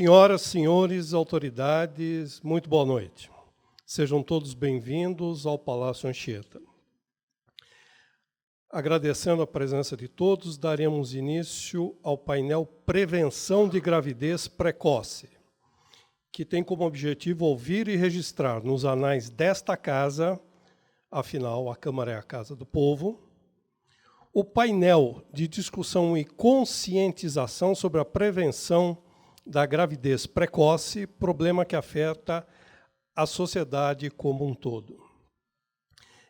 Senhoras, senhores, autoridades, muito boa noite. Sejam todos bem-vindos ao Palácio Anchieta. Agradecendo a presença de todos, daremos início ao painel Prevenção de Gravidez Precoce, que tem como objetivo ouvir e registrar nos anais desta casa, afinal, a Câmara é a casa do povo, o painel de discussão e conscientização sobre a prevenção da gravidez precoce, problema que afeta a sociedade como um todo.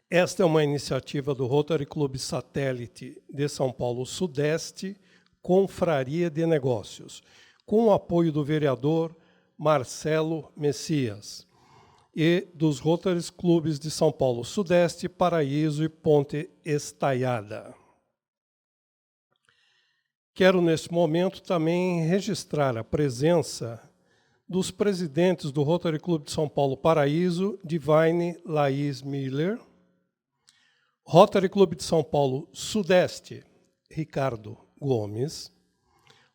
Esta é uma iniciativa do Rotary Club Satélite de São Paulo Sudeste, Confraria de Negócios, com o apoio do vereador Marcelo Messias e dos Rotary Clubes de São Paulo Sudeste, Paraíso e Ponte Estaiada. Quero, neste momento, também registrar a presença dos presidentes do Rotary Clube de São Paulo Paraíso, Divine Laís Miller, Rotary Clube de São Paulo Sudeste, Ricardo Gomes,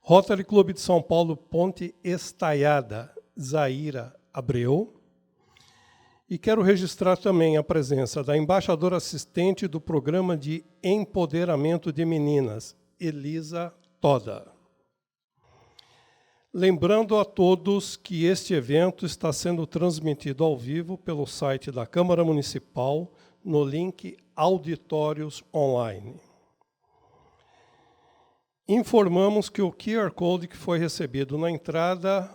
Rotary Clube de São Paulo Ponte Estaiada, Zaira Abreu, e quero registrar também a presença da embaixadora assistente do Programa de Empoderamento de Meninas, Elisa Toda. Lembrando a todos que este evento está sendo transmitido ao vivo pelo site da Câmara Municipal, no link Auditórios Online. Informamos que o QR Code que foi recebido na entrada,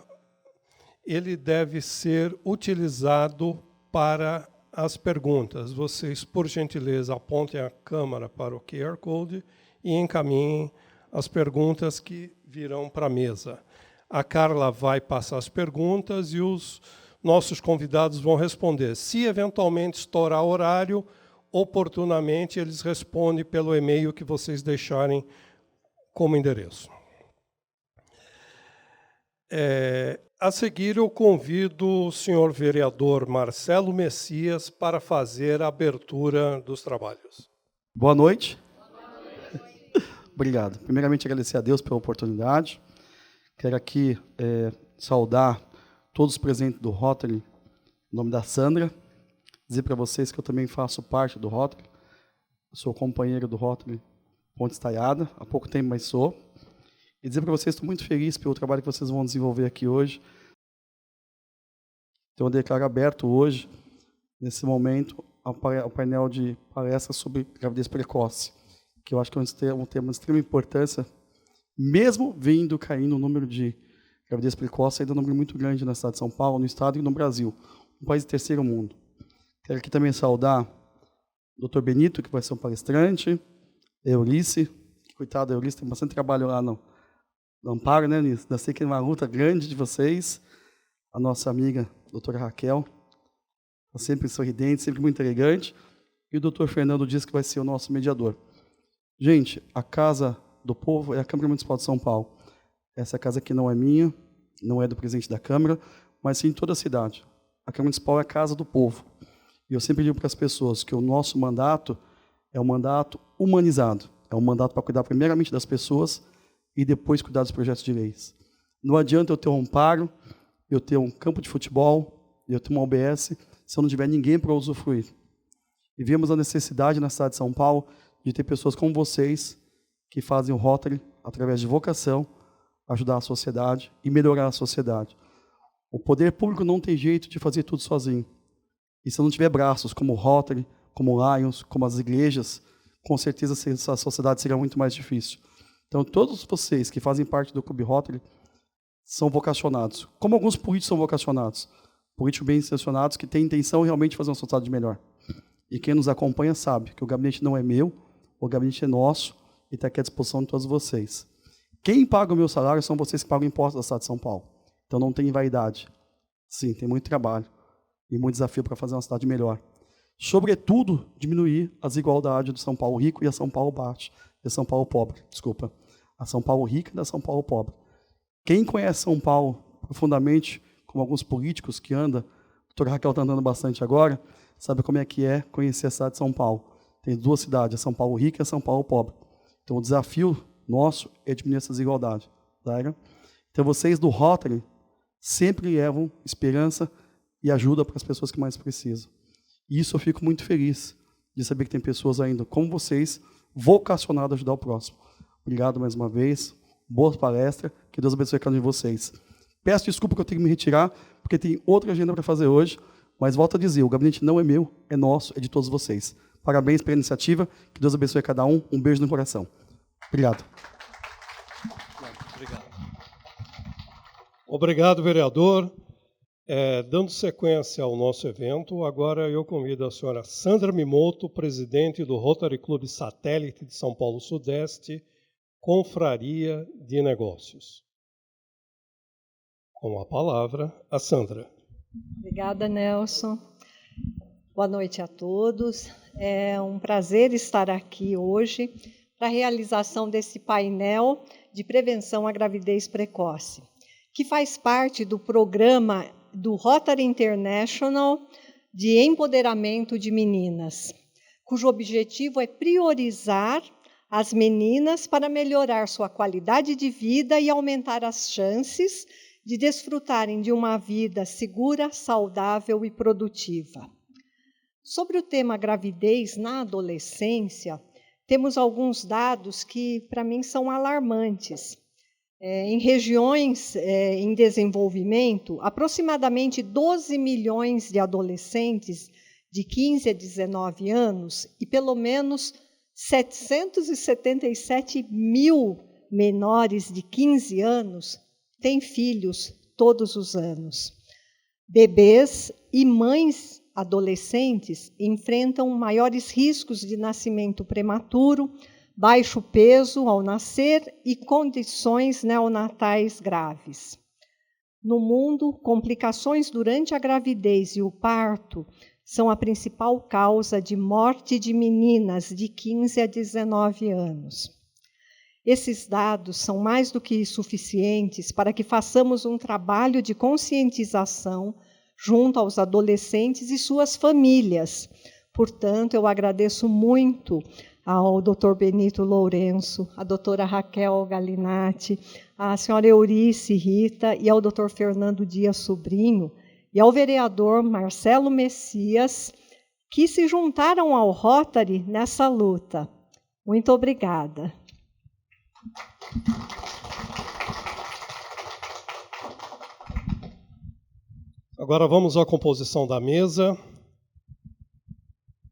ele deve ser utilizado para as perguntas. Vocês, por gentileza, apontem a câmera para o QR Code e encaminhem as perguntas que virão para a mesa. A Carla vai passar as perguntas e os nossos convidados vão responder. Se eventualmente estourar horário, oportunamente eles respondem pelo e-mail que vocês deixarem como endereço. A seguir, eu convido o senhor vereador Marcelo Messias para fazer a abertura dos trabalhos. Boa noite. Obrigado. Primeiramente, agradecer a Deus pela oportunidade. Quero aqui saudar todos os presentes do Rotary, em nome da Sandra, dizer para vocês que eu também faço parte do Rotary, eu sou companheiro do Rotary Ponte Estaiada, há pouco tempo, mas sou. E dizer para vocês que estou muito feliz pelo trabalho que vocês vão desenvolver aqui hoje. Então, eu declaro aberto hoje, nesse momento, o painel de palestras sobre gravidez precoce, que eu acho que é um tema de extrema importância, mesmo caindo o número de gravidez precoce, ainda é um número muito grande na cidade de São Paulo, no estado e no Brasil, um país de terceiro mundo. Quero aqui também saudar o Dr. Benito, que vai ser um palestrante, a Eurice, coitada, a Eurice tem bastante trabalho lá no Amparo, né, Eurice? Eu sei que é uma luta grande de vocês, a nossa amiga, a doutora Raquel, sempre sorridente, sempre muito elegante, e o doutor Fernando diz que vai ser o nosso mediador. Gente, a Casa do Povo é a Câmara Municipal de São Paulo. Essa casa aqui não é minha, não é do presidente da Câmara, mas sim de toda a cidade. A Câmara Municipal é a Casa do Povo. E eu sempre digo para as pessoas que o nosso mandato é um mandato humanizado. É um mandato para cuidar primeiramente das pessoas e depois cuidar dos projetos de leis. Não adianta eu ter um amparo, eu ter um campo de futebol, eu ter uma OBS, se eu não tiver ninguém para usufruir. E vemos a necessidade na cidade de São Paulo de ter pessoas como vocês que fazem o Rotary, através de vocação, ajudar a sociedade e melhorar a sociedade. O poder público não tem jeito de fazer tudo sozinho. E se não tiver braços como o Rotary, como o Lions, como as igrejas, com certeza a sociedade será muito mais difícil. Então, todos vocês que fazem parte do Clube Rotary são vocacionados. Como alguns políticos são vocacionados. Políticos bem intencionados que têm intenção realmente de fazer uma sociedade melhor. E quem nos acompanha sabe que o gabinete não é meu, o gabinete é nosso e está aqui à disposição de todos vocês. Quem paga o meu salário são vocês que pagam impostos da cidade de São Paulo. Então não tem vaidade. Sim, tem muito trabalho e muito desafio para fazer uma cidade melhor. Sobretudo, diminuir a desigualdade do São Paulo rico e a São Paulo baixo, e a São Paulo pobre, desculpa. A São Paulo rica e a São Paulo pobre. Quem conhece São Paulo profundamente, como alguns políticos que andam, a doutora Raquel está andando bastante agora, sabe como é que é conhecer a cidade de São Paulo. Tem duas cidades, a São Paulo rica e a São Paulo pobre. Então, o desafio nosso é diminuir essa desigualdade. Tá? Então, vocês do Rotary sempre levam esperança e ajuda para as pessoas que mais precisam. E isso eu fico muito feliz de saber que tem pessoas ainda como vocês, vocacionadas a ajudar o próximo. Obrigado mais uma vez, boa palestra, que Deus abençoe cada um de vocês. Peço desculpa que eu tenho que me retirar, porque tem outra agenda para fazer hoje, mas volto a dizer, o gabinete não é meu, é nosso, é de todos vocês. Parabéns pela iniciativa, que Deus abençoe cada um, um beijo no coração. Obrigado. Obrigado, vereador. Dando sequência ao nosso evento, agora eu convido a senhora Sandra Mimoto, presidente do Rotary Clube Satélite de São Paulo Sudeste, Confraria de Negócios. Com a palavra, a Sandra. Obrigada, Nelson. Boa noite a todos. É um prazer estar aqui hoje para a realização desse painel de prevenção à gravidez precoce, que faz parte do programa do Rotary International de empoderamento de meninas, cujo objetivo é priorizar as meninas para melhorar sua qualidade de vida e aumentar as chances de desfrutarem de uma vida segura, saudável e produtiva. Sobre o tema gravidez na adolescência, temos alguns dados que, para mim, são alarmantes. Em regiões em desenvolvimento, aproximadamente 12 milhões de adolescentes de 15 a 19 anos e pelo menos 777 mil menores de 15 anos têm filhos todos os anos. Bebês e mães adolescentes enfrentam maiores riscos de nascimento prematuro, baixo peso ao nascer e condições neonatais graves. No mundo, complicações durante a gravidez e o parto são a principal causa de morte de meninas de 15 a 19 anos. Esses dados são mais do que suficientes para que façamos um trabalho de conscientização junto aos adolescentes e suas famílias. Portanto, eu agradeço muito ao Dr. Benito Lourenço, à doutora Raquel Galinatti, à senhora Eurice Rita e ao Dr. Fernando Dias Sobrinho e ao vereador Marcelo Messias, que se juntaram ao Rotary nessa luta. Muito obrigada. Agora vamos à composição da mesa,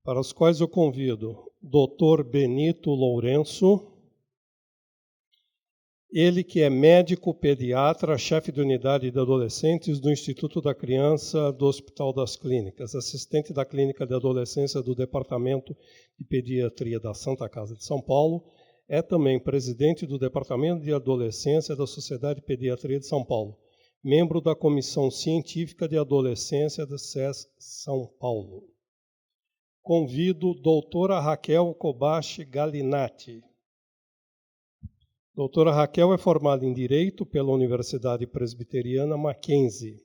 para os quais eu convido Dr. Benito Lourenço, ele que é médico pediatra, chefe de unidade de adolescentes do Instituto da Criança do Hospital das Clínicas, assistente da Clínica de Adolescência do Departamento de Pediatria da Santa Casa de São Paulo, é também presidente do Departamento de Adolescência da Sociedade de Pediatria de São Paulo, membro da Comissão Científica de Adolescência da SES São Paulo. Convido doutora Raquel Kobashi Galinatti. Doutora Raquel é formada em Direito pela Universidade Presbiteriana Mackenzie,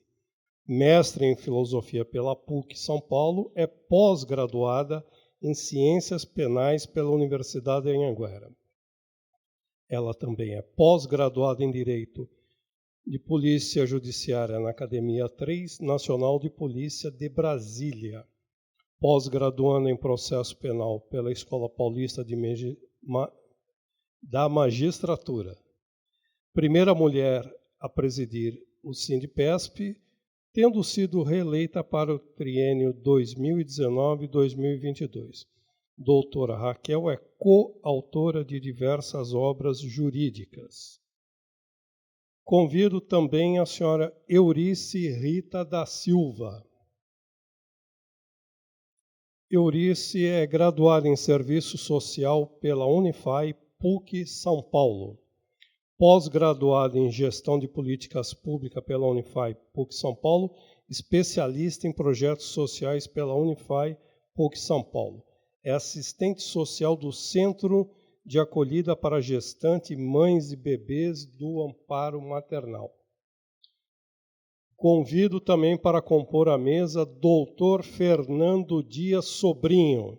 mestre em Filosofia pela PUC São Paulo, é pós-graduada em Ciências Penais pela Universidade de Anhanguera. Ela também é pós-graduada em Direito de Polícia Judiciária na Academia 3 Nacional de Polícia de Brasília, pós-graduando em Processo Penal pela Escola Paulista da Magistratura. Primeira mulher a presidir o Sindipesp, tendo sido reeleita para o triênio 2019-2022. Doutora Raquel é coautora de diversas obras jurídicas. Convido também a senhora Eurice Rita da Silva. Eurice é graduada em Serviço Social pela Unify PUC São Paulo, pós-graduada em Gestão de Políticas Públicas pela Unify PUC São Paulo, especialista em Projetos Sociais pela Unify PUC São Paulo. É assistente social do Centro de Acolhida para Gestante, Mães e Bebês do Amparo Maternal. Convido também para compor a mesa Dr. Fernando Dias Sobrinho.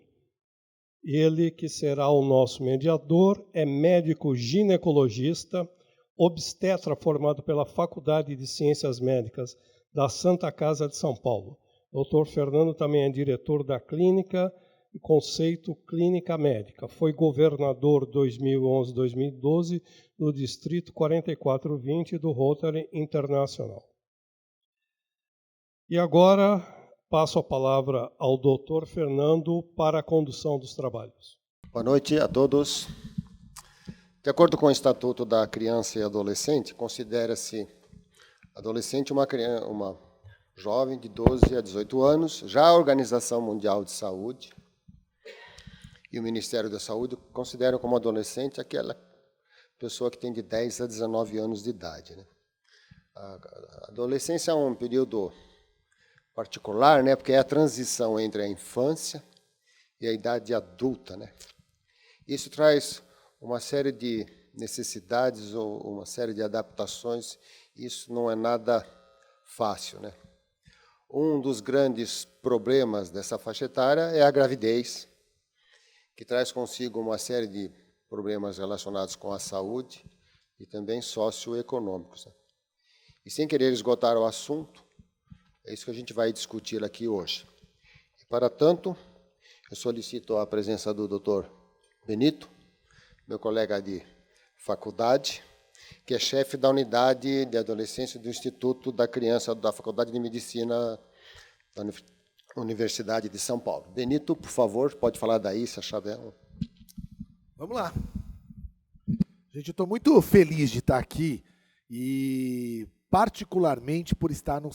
Ele que será o nosso mediador, é médico ginecologista, obstetra formado pela Faculdade de Ciências Médicas da Santa Casa de São Paulo. Dr. Fernando também é diretor da Clínica e Conceito Clínica Médica. Foi governador 2011-2012 do Distrito 4420 do Rotary Internacional. E agora passo a palavra ao Dr. Fernando para a condução dos trabalhos. Boa noite a todos. De acordo com o Estatuto da Criança e Adolescente, considera-se adolescente uma jovem de 12 a 18 anos. Já a Organização Mundial de Saúde e o Ministério da Saúde consideram como adolescente aquela pessoa que tem de 10 a 19 anos de idade, né? A adolescência é um período particular, né? Porque é a transição entre a infância e a idade adulta, né? Isso traz uma série de necessidades ou uma série de adaptações. Isso não é nada fácil, né? Um dos grandes problemas dessa faixa etária é a gravidez, que traz consigo uma série de problemas relacionados com a saúde e também socioeconômicos, né? E sem querer esgotar o assunto, é isso que a gente vai discutir aqui hoje. E, para tanto, eu solicito a presença do Dr. Benito, meu colega de faculdade, que é chefe da unidade de adolescência do Instituto da Criança da Faculdade de Medicina da Universidade de São Paulo. Benito, por favor, pode falar daí, se achar bem. Vamos lá. Gente, eu estou muito feliz de estar aqui e particularmente por estar numa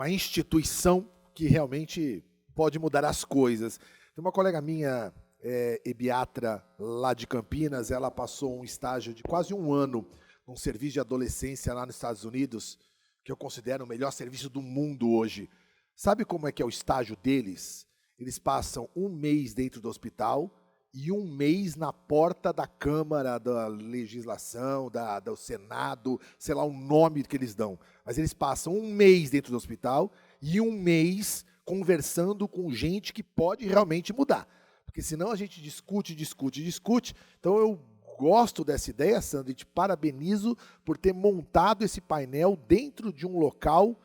instituição que realmente pode mudar as coisas. Tem uma colega minha, ebiatra, lá de Campinas, ela passou um estágio de quase um ano num serviço de adolescência lá nos Estados Unidos, que eu considero o melhor serviço do mundo hoje. Sabe como é que é o estágio deles? Eles passam um mês dentro do hospital e um mês na porta da Câmara, da Legislação, do Senado, sei lá o nome que eles dão. Mas eles passam um mês dentro do hospital e um mês conversando com gente que pode realmente mudar. Porque senão a gente discute. Então eu gosto dessa ideia, Sandra, e te parabenizo por ter montado esse painel dentro de um local,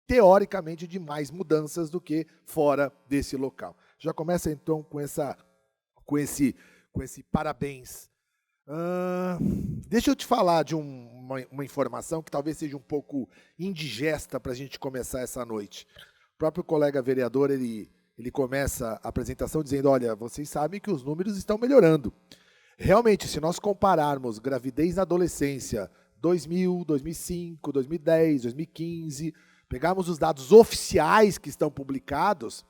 teoricamente, de mais mudanças do que fora desse local. Já começa, então, com esse parabéns. Deixa eu te falar de uma informação que talvez seja um pouco indigesta para a gente começar essa noite. O próprio colega vereador, ele começa a apresentação dizendo, olha, vocês sabem que os números estão melhorando. Realmente, se nós compararmos gravidez na adolescência, 2000, 2005, 2010, 2015, pegarmos os dados oficiais que estão publicados,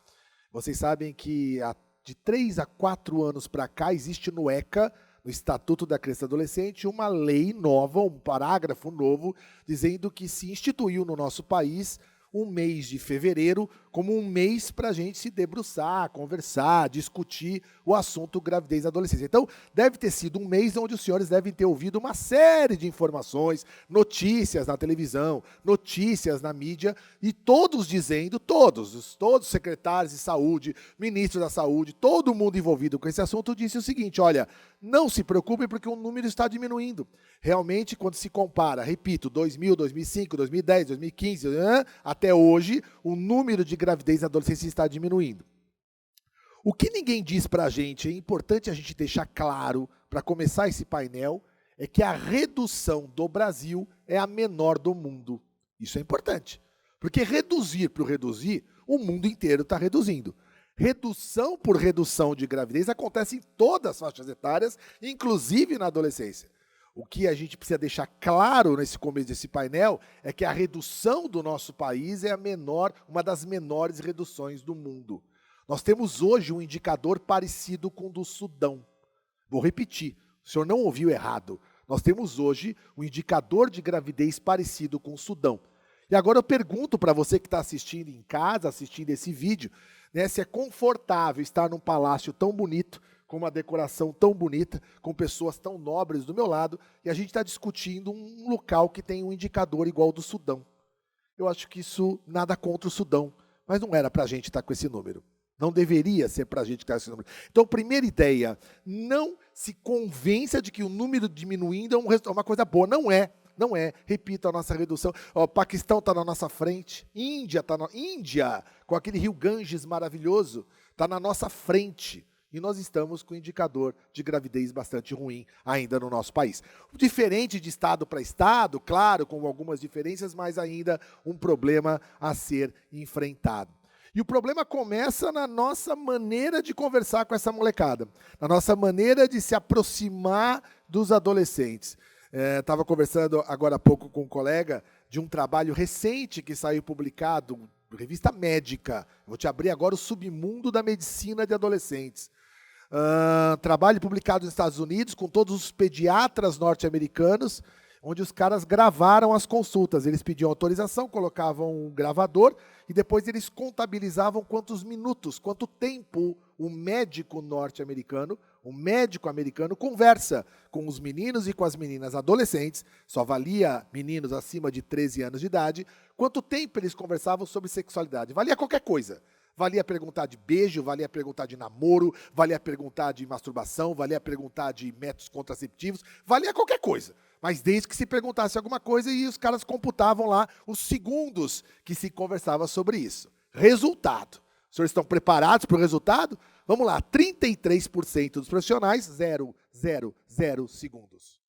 vocês sabem que de 3 a 4 anos para cá existe no ECA, no Estatuto da Criança e Adolescente, uma lei nova, um parágrafo novo, dizendo que se instituiu no nosso país um mês de fevereiro como um mês para a gente se debruçar, conversar, discutir o assunto gravidez e adolescência. Então, deve ter sido um mês onde os senhores devem ter ouvido uma série de informações, notícias na televisão, notícias na mídia, e todos dizendo, todos os secretários de saúde, ministros da saúde, todo mundo envolvido com esse assunto disse o seguinte, olha, não se preocupem porque o número está diminuindo. Realmente, quando se compara, repito, 2000, 2005, 2010, 2015, até hoje, o número de gravidez na adolescência está diminuindo. O que ninguém diz para a gente, é importante a gente deixar claro, para começar esse painel, é que a redução do Brasil é a menor do mundo. Isso é importante. Porque reduzir por reduzir, o mundo inteiro está reduzindo. Redução por redução de gravidez acontece em todas as faixas etárias, inclusive na adolescência. O que a gente precisa deixar claro nesse começo desse painel é que a redução do nosso país é uma das menores reduções do mundo. Nós temos hoje um indicador parecido com o do Sudão. Vou repetir, o senhor não ouviu errado. Nós temos hoje um indicador de gravidez parecido com o Sudão. E agora eu pergunto para você que está assistindo em casa, assistindo esse vídeo, né, se é confortável estar num palácio tão bonito, com uma decoração tão bonita, com pessoas tão nobres do meu lado, e a gente está discutindo um local que tem um indicador igual ao do Sudão. Eu acho que isso, nada contra o Sudão, mas não era para a gente estar com esse número. Não deveria ser para a gente que está esse número. Então, primeira ideia, não se convença de que o número diminuindo é uma coisa boa. Não é. Não é. Repito, a nossa redução. O Paquistão está na nossa frente. Índia, com aquele rio Ganges maravilhoso, está na nossa frente. E nós estamos com um indicador de gravidez bastante ruim ainda no nosso país. Diferente de estado para estado, claro, com algumas diferenças, mas ainda um problema a ser enfrentado. E o problema começa na nossa maneira de conversar com essa molecada, na nossa maneira de se aproximar dos adolescentes. Estava conversando agora há pouco com um colega de um trabalho recente que saiu publicado, revista médica. Vou te abrir agora o submundo da medicina de adolescentes. Trabalho publicado nos Estados Unidos com todos os pediatras norte-americanos, onde os caras gravaram as consultas. Eles pediam autorização, colocavam um gravador e depois eles contabilizavam quantos minutos, quanto tempo o médico norte-americano, o médico americano, conversa com os meninos e com as meninas adolescentes, só valia meninos acima de 13 anos de idade, quanto tempo eles conversavam sobre sexualidade. Valia qualquer coisa. Valia perguntar de beijo, valia perguntar de namoro, valia perguntar de masturbação, valia perguntar de métodos contraceptivos, valia qualquer coisa. Mas desde que se perguntasse alguma coisa e os caras computavam lá os segundos que se conversava sobre isso. Resultado. Os senhores estão preparados para o resultado? Vamos lá, 33% dos profissionais, 0 segundos.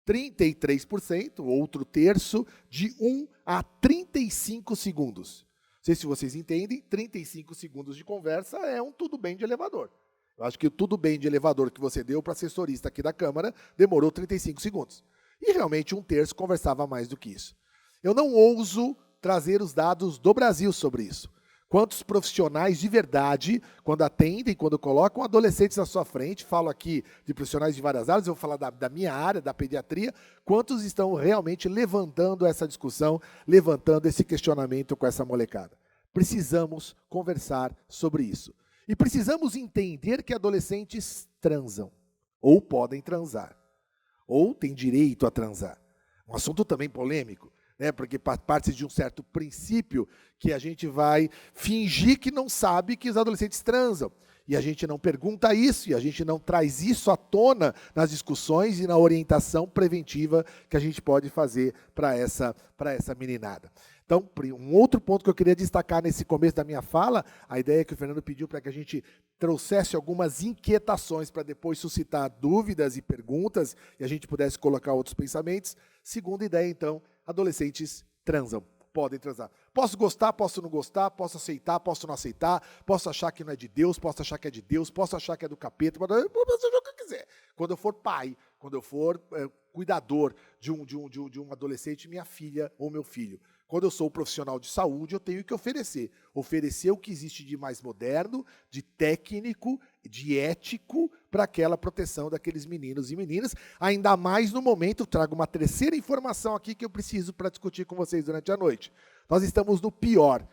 33%, outro terço, de 1 a 35 segundos. Não sei se vocês entendem, 35 segundos de conversa é um tudo bem de elevador. Eu acho que o tudo bem de elevador que você deu para assessorista aqui da Câmara demorou 35 segundos. E realmente um terço conversava mais do que isso. Eu não ouso trazer os dados do Brasil sobre isso. Quantos profissionais de verdade, quando atendem, quando colocam adolescentes à sua frente, falo aqui de profissionais de várias áreas, eu vou falar da minha área, da pediatria, quantos estão realmente levantando essa discussão, levantando esse questionamento com essa molecada. Precisamos conversar sobre isso. E precisamos entender que adolescentes transam, ou podem transar, ou têm direito a transar. Um assunto também polêmico. Porque parte de um certo princípio que a gente vai fingir que não sabe que os adolescentes transam. E a gente não pergunta isso, e a gente não traz isso à tona nas discussões e na orientação preventiva que a gente pode fazer para essa meninada. Então, um outro ponto que eu queria destacar nesse começo da minha fala, a ideia que o Fernando pediu para que a gente trouxesse algumas inquietações para depois suscitar dúvidas e perguntas e a gente pudesse colocar outros pensamentos. Segunda ideia, então, adolescentes transam, podem transar. Posso gostar, posso não gostar, posso aceitar, posso não aceitar, posso achar que não é de Deus, posso achar que é de Deus, posso achar que é do capeta, posso achar o que eu quiser. Quando eu for pai, quando eu for cuidador de um adolescente, minha filha ou meu filho. Quando eu sou profissional de saúde, eu tenho que oferecer. Oferecer o que existe de mais moderno, de técnico, de ético, para aquela proteção daqueles meninos e meninas. Ainda mais no momento, trago uma terceira informação aqui que eu preciso para discutir com vocês durante a noite. Nós estamos no pior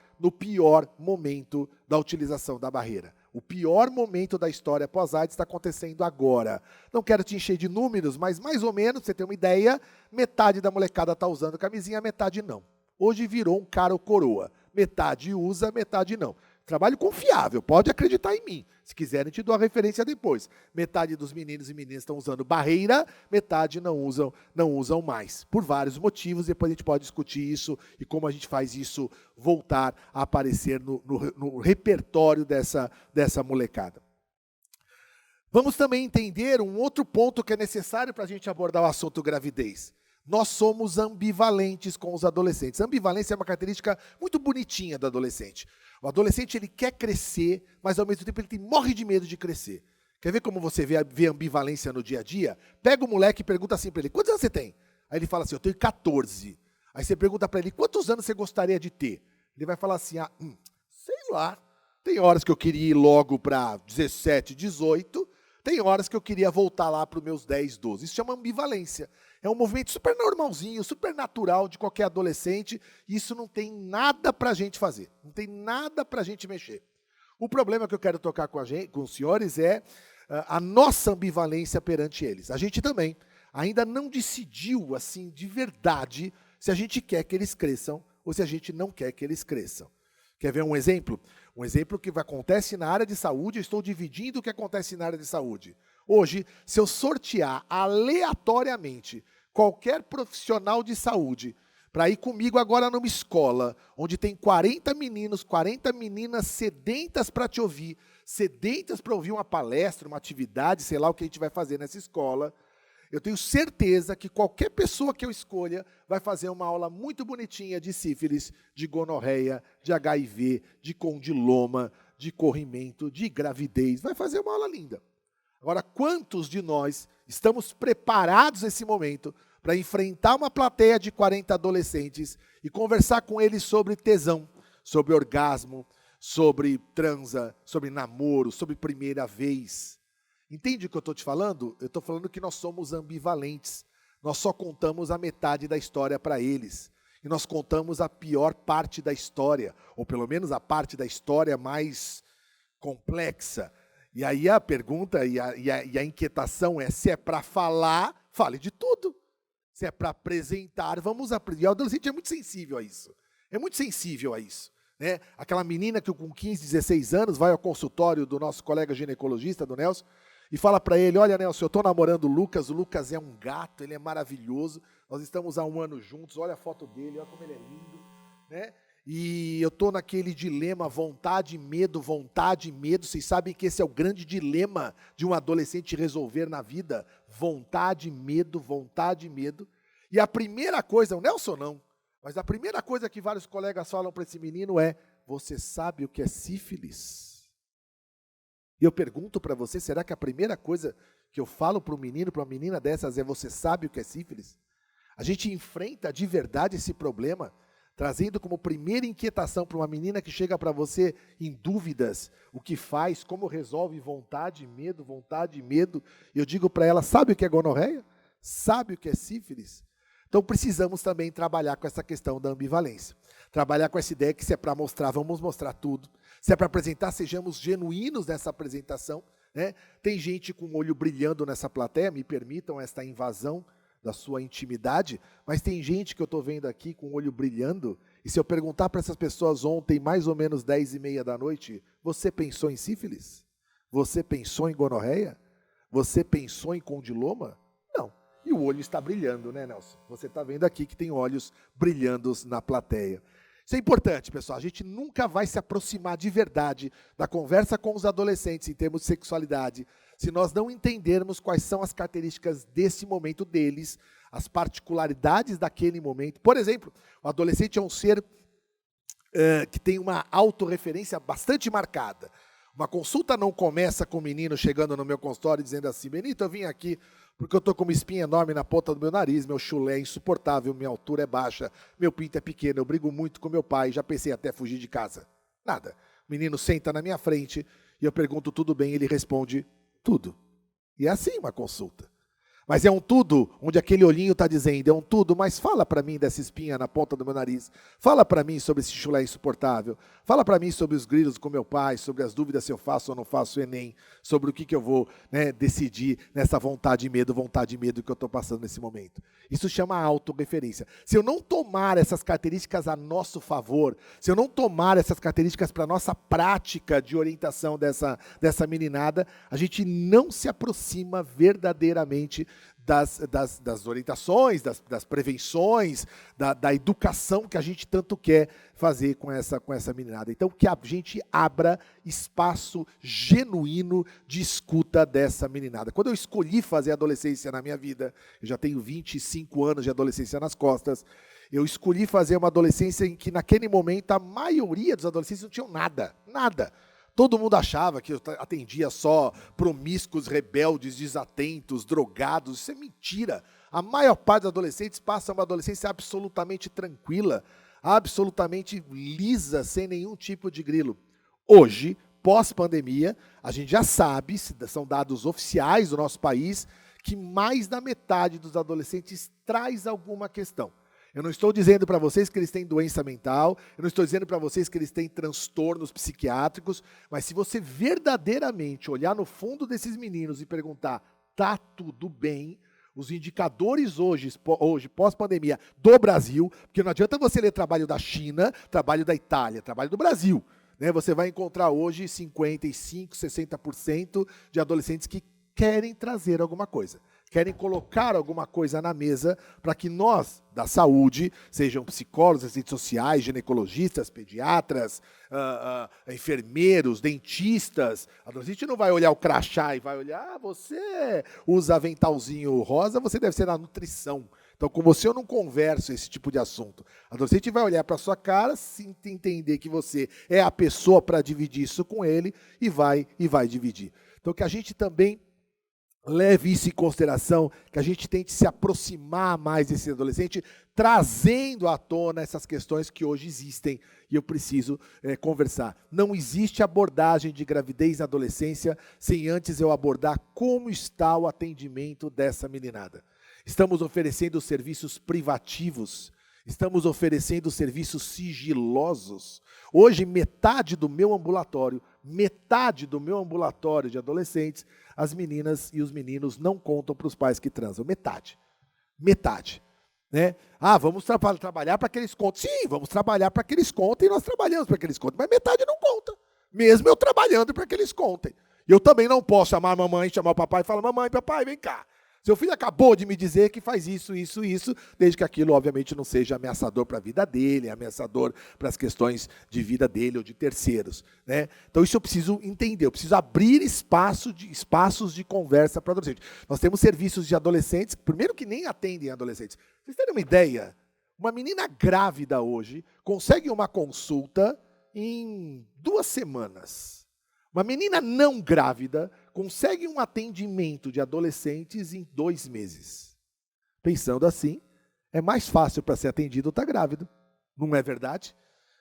momento da utilização da barreira. O pior momento da história pós-AIDS está acontecendo agora. Não quero te encher de números, mas mais ou menos, você tem uma ideia, metade da molecada está usando camisinha, metade não. Hoje virou um cara ou coroa. Metade usa, metade não. Trabalho confiável, pode acreditar em mim. Se quiserem, te dou a referência depois. Metade dos meninos e meninas estão usando barreira, metade não usam mais. Por vários motivos, depois a gente pode discutir isso e como a gente faz isso voltar a aparecer no repertório dessa molecada. Vamos também entender um outro ponto que é necessário para a gente abordar o assunto gravidez. Nós somos ambivalentes com os adolescentes. A ambivalência é uma característica muito bonitinha do adolescente. O adolescente ele quer crescer, mas ao mesmo tempo ele morre de medo de crescer. Quer ver como você vê ambivalência no dia a dia? Pega o moleque e pergunta assim para ele, quantos anos você tem? Aí ele fala assim, eu tenho 14. Aí você pergunta para ele, quantos anos você gostaria de ter? Ele vai falar assim, sei lá. Tem horas que eu queria ir logo para 17, 18. Tem horas que eu queria voltar lá para os meus 10, 12. Isso chama ambivalência. É um movimento super normalzinho, super natural de qualquer adolescente. E isso não tem nada para a gente fazer. Não tem nada para a gente mexer. O problema que eu quero tocar com os senhores é a nossa ambivalência perante eles. A gente também ainda não decidiu, assim, de verdade, se a gente quer que eles cresçam ou se a gente não quer que eles cresçam. Quer ver um exemplo? Um exemplo que acontece na área de saúde, eu estou dividindo o que acontece na área de saúde. Hoje, se eu sortear aleatoriamente qualquer profissional de saúde para ir comigo agora numa escola, onde tem 40 meninos, 40 meninas sedentas para te ouvir, sedentas para ouvir uma palestra, uma atividade, sei lá o que a gente vai fazer nessa escola, eu tenho certeza que qualquer pessoa que eu escolha vai fazer uma aula muito bonitinha de sífilis, de gonorreia, de HIV, de condiloma, de corrimento, de gravidez. Vai fazer uma aula linda. Agora, quantos de nós estamos preparados nesse momento para enfrentar uma plateia de 40 adolescentes e conversar com eles sobre tesão, sobre orgasmo, sobre transa, sobre namoro, sobre primeira vez? Entende o que eu estou te falando? Eu estou falando que nós somos ambivalentes. Nós só contamos a metade da história para eles. E nós contamos a pior parte da história, ou pelo menos a parte da história mais complexa. E aí a pergunta e a inquietação é, se é para falar, fale de tudo. Se é para apresentar, vamos apresentar. E o adolescente é muito sensível a isso. É muito sensível a isso. Né? Aquela menina que com 15, 16 anos vai ao consultório do nosso colega ginecologista, do Nelson, e fala para ele, olha, Nelson, eu estou namorando o Lucas é um gato, ele é maravilhoso, nós estamos há 1 ano juntos, olha a foto dele, olha como ele é lindo, né? E eu estou naquele dilema, vontade e medo, vocês sabem que esse é o grande dilema de um adolescente resolver na vida, vontade e medo, e a primeira coisa, o Nelson não, mas a primeira coisa que vários colegas falam para esse menino é, você sabe o que é sífilis? E eu pergunto para você, será que a primeira coisa que eu falo para um menino, para uma menina dessas é, você sabe o que é sífilis? A gente enfrenta de verdade esse problema, trazendo como primeira inquietação para uma menina que chega para você em dúvidas, o que faz, como resolve, vontade e medo. E eu digo para ela, sabe o que é gonorreia? Sabe o que é sífilis? Então precisamos também trabalhar com essa questão da ambivalência. Trabalhar com essa ideia que se é para mostrar, vamos mostrar tudo. Se é para apresentar, sejamos genuínos nessa apresentação. Né? Tem gente com o olho brilhando nessa plateia, me permitam esta invasão da sua intimidade, mas tem gente que eu estou vendo aqui com o olho brilhando, e se eu perguntar para essas pessoas ontem, mais ou menos 10h30 da noite, você pensou em sífilis? Você pensou em gonorreia? Você pensou em condiloma? Não. E o olho está brilhando, né, Nelson? Você está vendo aqui que tem olhos brilhando na plateia. Isso é importante, pessoal. A gente nunca vai se aproximar de verdade da conversa com os adolescentes em termos de sexualidade se nós não entendermos quais são as características desse momento deles, as particularidades daquele momento. Por exemplo, o adolescente é um ser que tem uma autorreferência bastante marcada. Uma consulta não começa com o menino chegando no meu consultório dizendo assim, Benito, eu vim aqui porque eu estou com uma espinha enorme na ponta do meu nariz, meu chulé é insuportável, minha altura é baixa, meu pinto é pequeno, eu brigo muito com meu pai, já pensei até fugir de casa. Nada. O menino senta na minha frente e eu pergunto tudo bem, ele responde tudo. E é assim uma consulta. Mas é um tudo onde aquele olhinho está dizendo, é um tudo, mas fala para mim dessa espinha na ponta do meu nariz, fala para mim sobre esse chulé insuportável, fala para mim sobre os grilos com meu pai, sobre as dúvidas se eu faço ou não faço o Enem, sobre o que eu vou decidir nessa vontade e medo que eu estou passando nesse momento. Isso chama autorreferência. Se eu não tomar essas características a nosso favor, se eu não tomar essas características para a nossa prática de orientação dessa meninada, a gente não se aproxima verdadeiramente das orientações, das prevenções, da educação que a gente tanto quer fazer com essa meninada. Então, que a gente abra espaço genuíno de escuta dessa meninada. Quando eu escolhi fazer adolescência na minha vida, eu já tenho 25 anos de adolescência nas costas, eu escolhi fazer uma adolescência em que, naquele momento, a maioria dos adolescentes não tinham nada. Todo mundo achava que eu atendia só promíscuos, rebeldes, desatentos, drogados. Isso é mentira. A maior parte dos adolescentes passa uma adolescência absolutamente tranquila, absolutamente lisa, sem nenhum tipo de grilo. Hoje, pós-pandemia, a gente já sabe, são dados oficiais do nosso país, que mais da metade dos adolescentes traz alguma questão. Eu não estou dizendo para vocês que eles têm doença mental, eu não estou dizendo para vocês que eles têm transtornos psiquiátricos, mas se você verdadeiramente olhar no fundo desses meninos e perguntar, tá tudo bem? Os indicadores hoje pós-pandemia do Brasil, porque não adianta você ler trabalho da China, trabalho da Itália, trabalho do Brasil. né? Você vai encontrar hoje 55%, 60% de adolescentes que querem trazer alguma coisa, querem colocar alguma coisa na mesa para que nós, da saúde, sejam psicólogos, assistentes sociais, ginecologistas, pediatras, enfermeiros, dentistas. A adolescente não vai olhar o crachá e vai olhar, você usa aventalzinho rosa, você deve ser na nutrição. Então, com você eu não converso esse tipo de assunto. A adolescente vai olhar para a sua cara, entender que você é a pessoa para dividir isso com ele e vai dividir. Então, que a gente também leve isso em consideração, que a gente tente se aproximar mais desse adolescente, trazendo à tona essas questões que hoje existem e eu preciso conversar. Não existe abordagem de gravidez na adolescência sem antes eu abordar como está o atendimento dessa meninada. Estamos oferecendo serviços privativos, estamos oferecendo serviços sigilosos. Hoje, metade do meu ambulatório de adolescentes, as meninas e os meninos não contam para os pais que transam. Metade. Né? Vamos trabalhar para que eles contem. Sim, vamos trabalhar para que eles contem, e nós trabalhamos para que eles contem, mas metade não conta, mesmo eu trabalhando para que eles contem. Eu também não posso chamar a mamãe, chamar o papai e falar, mamãe, papai, vem cá. Seu filho acabou de me dizer que faz isso, desde que aquilo, obviamente, não seja ameaçador para a vida dele, ameaçador para as questões de vida dele ou de terceiros. Né? Então, isso eu preciso entender, eu preciso abrir espaços de conversa para adolescente. Nós temos serviços de adolescentes, primeiro que nem atendem adolescentes. Vocês terem uma ideia? Uma menina grávida hoje consegue uma consulta em 2 semanas. Uma menina não grávida consegue um atendimento de adolescentes em 2 meses. Pensando assim, é mais fácil para ser atendido estar grávido. Não é verdade?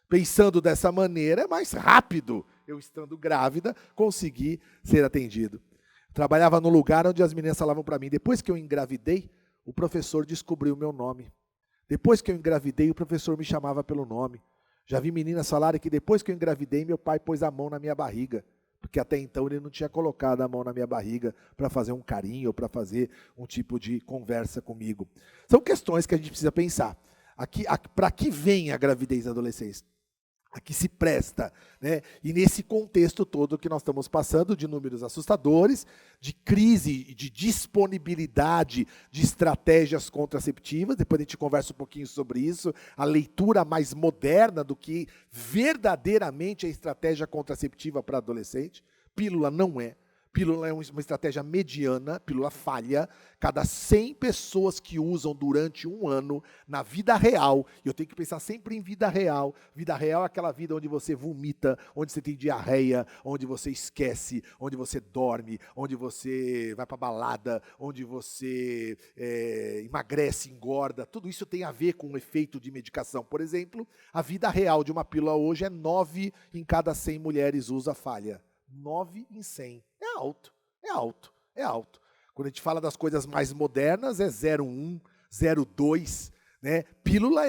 Pensando dessa maneira, é mais rápido eu, estando grávida, conseguir ser atendido. Trabalhava no lugar onde as meninas falavam para mim, depois que eu engravidei, o professor descobriu o meu nome. Depois que eu engravidei, o professor me chamava pelo nome. Já vi meninas falarem que depois que eu engravidei, meu pai pôs a mão na minha barriga. Porque até então ele não tinha colocado a mão na minha barriga para fazer um carinho ou para fazer um tipo de conversa comigo. São questões que a gente precisa pensar. Para que vem a gravidez da adolescência? A que se presta, né? E nesse contexto todo que nós estamos passando, de números assustadores, de crise, de disponibilidade de estratégias contraceptivas, depois a gente conversa um pouquinho sobre isso, a leitura mais moderna do que verdadeiramente é estratégia contraceptiva para adolescente. Pílula não é. Pílula é uma estratégia mediana, pílula falha. Cada 100 pessoas que usam durante um ano, na vida real, e eu tenho que pensar sempre em vida real. Vida real é aquela vida onde você vomita, onde você tem diarreia, onde você esquece, onde você dorme, onde você vai para balada, onde você emagrece, engorda. Tudo isso tem a ver com o efeito de medicação. Por exemplo, a vida real de uma pílula hoje é 9 em cada 100 mulheres usa falha. 9 em 100. É alto. Quando a gente fala das coisas mais modernas, é 0,1, 0,2. Né? Pílula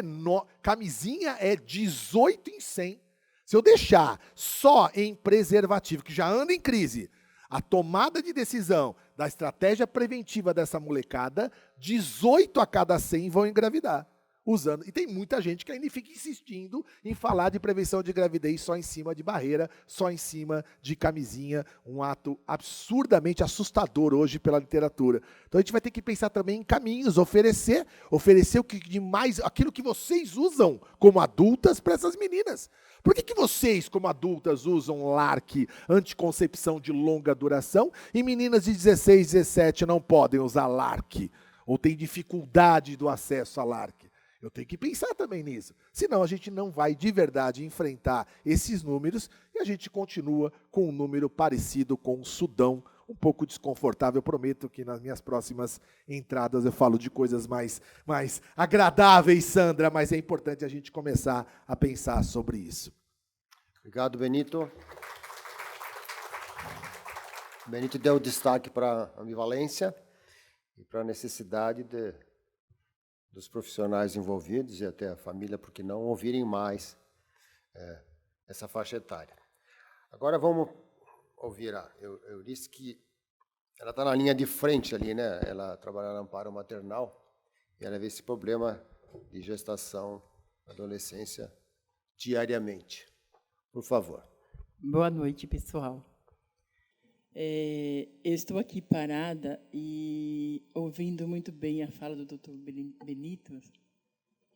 camisinha é 18 em 100. Se eu deixar só em preservativo, que já anda em crise, a tomada de decisão da estratégia preventiva dessa molecada, 18 a cada 100 vão engravidar. Usando. E tem muita gente que ainda fica insistindo em falar de prevenção de gravidez só em cima de barreira, só em cima de camisinha, um ato absurdamente assustador hoje pela literatura. Então a gente vai ter que pensar também em caminhos, oferecer o que de mais, aquilo que vocês usam como adultas para essas meninas. Por que vocês, como adultas, usam LARC, anticoncepção de longa duração, e meninas de 16, 17 não podem usar LARC, ou têm dificuldade do acesso a LARC? Eu tenho que pensar também nisso. Senão a gente não vai de verdade enfrentar esses números e a gente continua com um número parecido com o Sudão, um pouco desconfortável. Eu prometo que nas minhas próximas entradas eu falo de coisas mais agradáveis, Sandra, mas é importante a gente começar a pensar sobre isso. Obrigado, Benito. Benito deu destaque para a ambivalência e para a necessidade dos profissionais envolvidos e até a família, porque não ouvirem mais essa faixa etária. Agora vamos ouvir a Eurice, que ela está na linha de frente ali, né? Ela trabalha no amparo maternal e ela vê esse problema de gestação, adolescência, diariamente. Por favor. Boa noite, pessoal. Eu estou aqui parada e ouvindo muito bem a fala do Dr. Benito.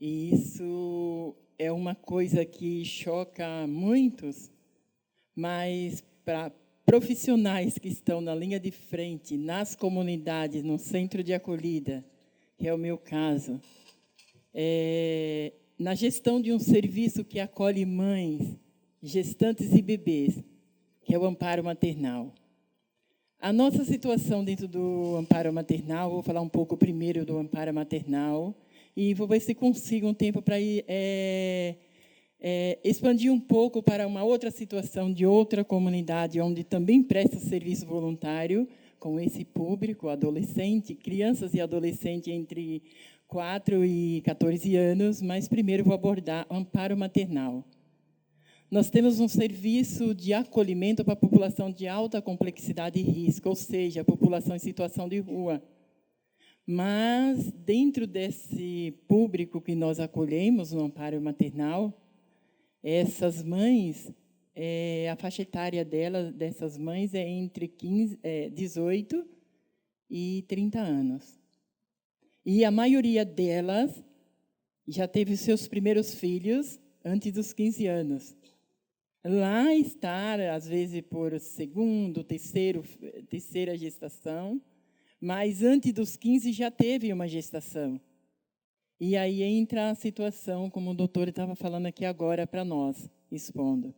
E isso é uma coisa que choca muitos, mas para profissionais que estão na linha de frente, nas comunidades, no centro de acolhida, que é o meu caso, na gestão de um serviço que acolhe mães, gestantes e bebês, que é o amparo maternal. A nossa situação dentro do amparo maternal, vou falar um pouco primeiro do amparo maternal, e vou ver se consigo um tempo para expandir um pouco para uma outra situação de outra comunidade, onde também presta serviço voluntário com esse público, adolescente, crianças e adolescentes entre 4 e 14 anos, mas primeiro vou abordar o amparo maternal. Nós temos um serviço de acolhimento para a população de alta complexidade e risco, ou seja, a população em situação de rua. Mas, dentro desse público que nós acolhemos no amparo maternal, essas mães, a faixa etária dessas mães é entre 18 e 30 anos. E a maioria delas já teve seus primeiros filhos antes dos 15 anos. Lá estar, às vezes, por terceira gestação, mas antes dos 15 já teve uma gestação. E aí entra a situação, como o doutor estava falando aqui agora para nós, expondo.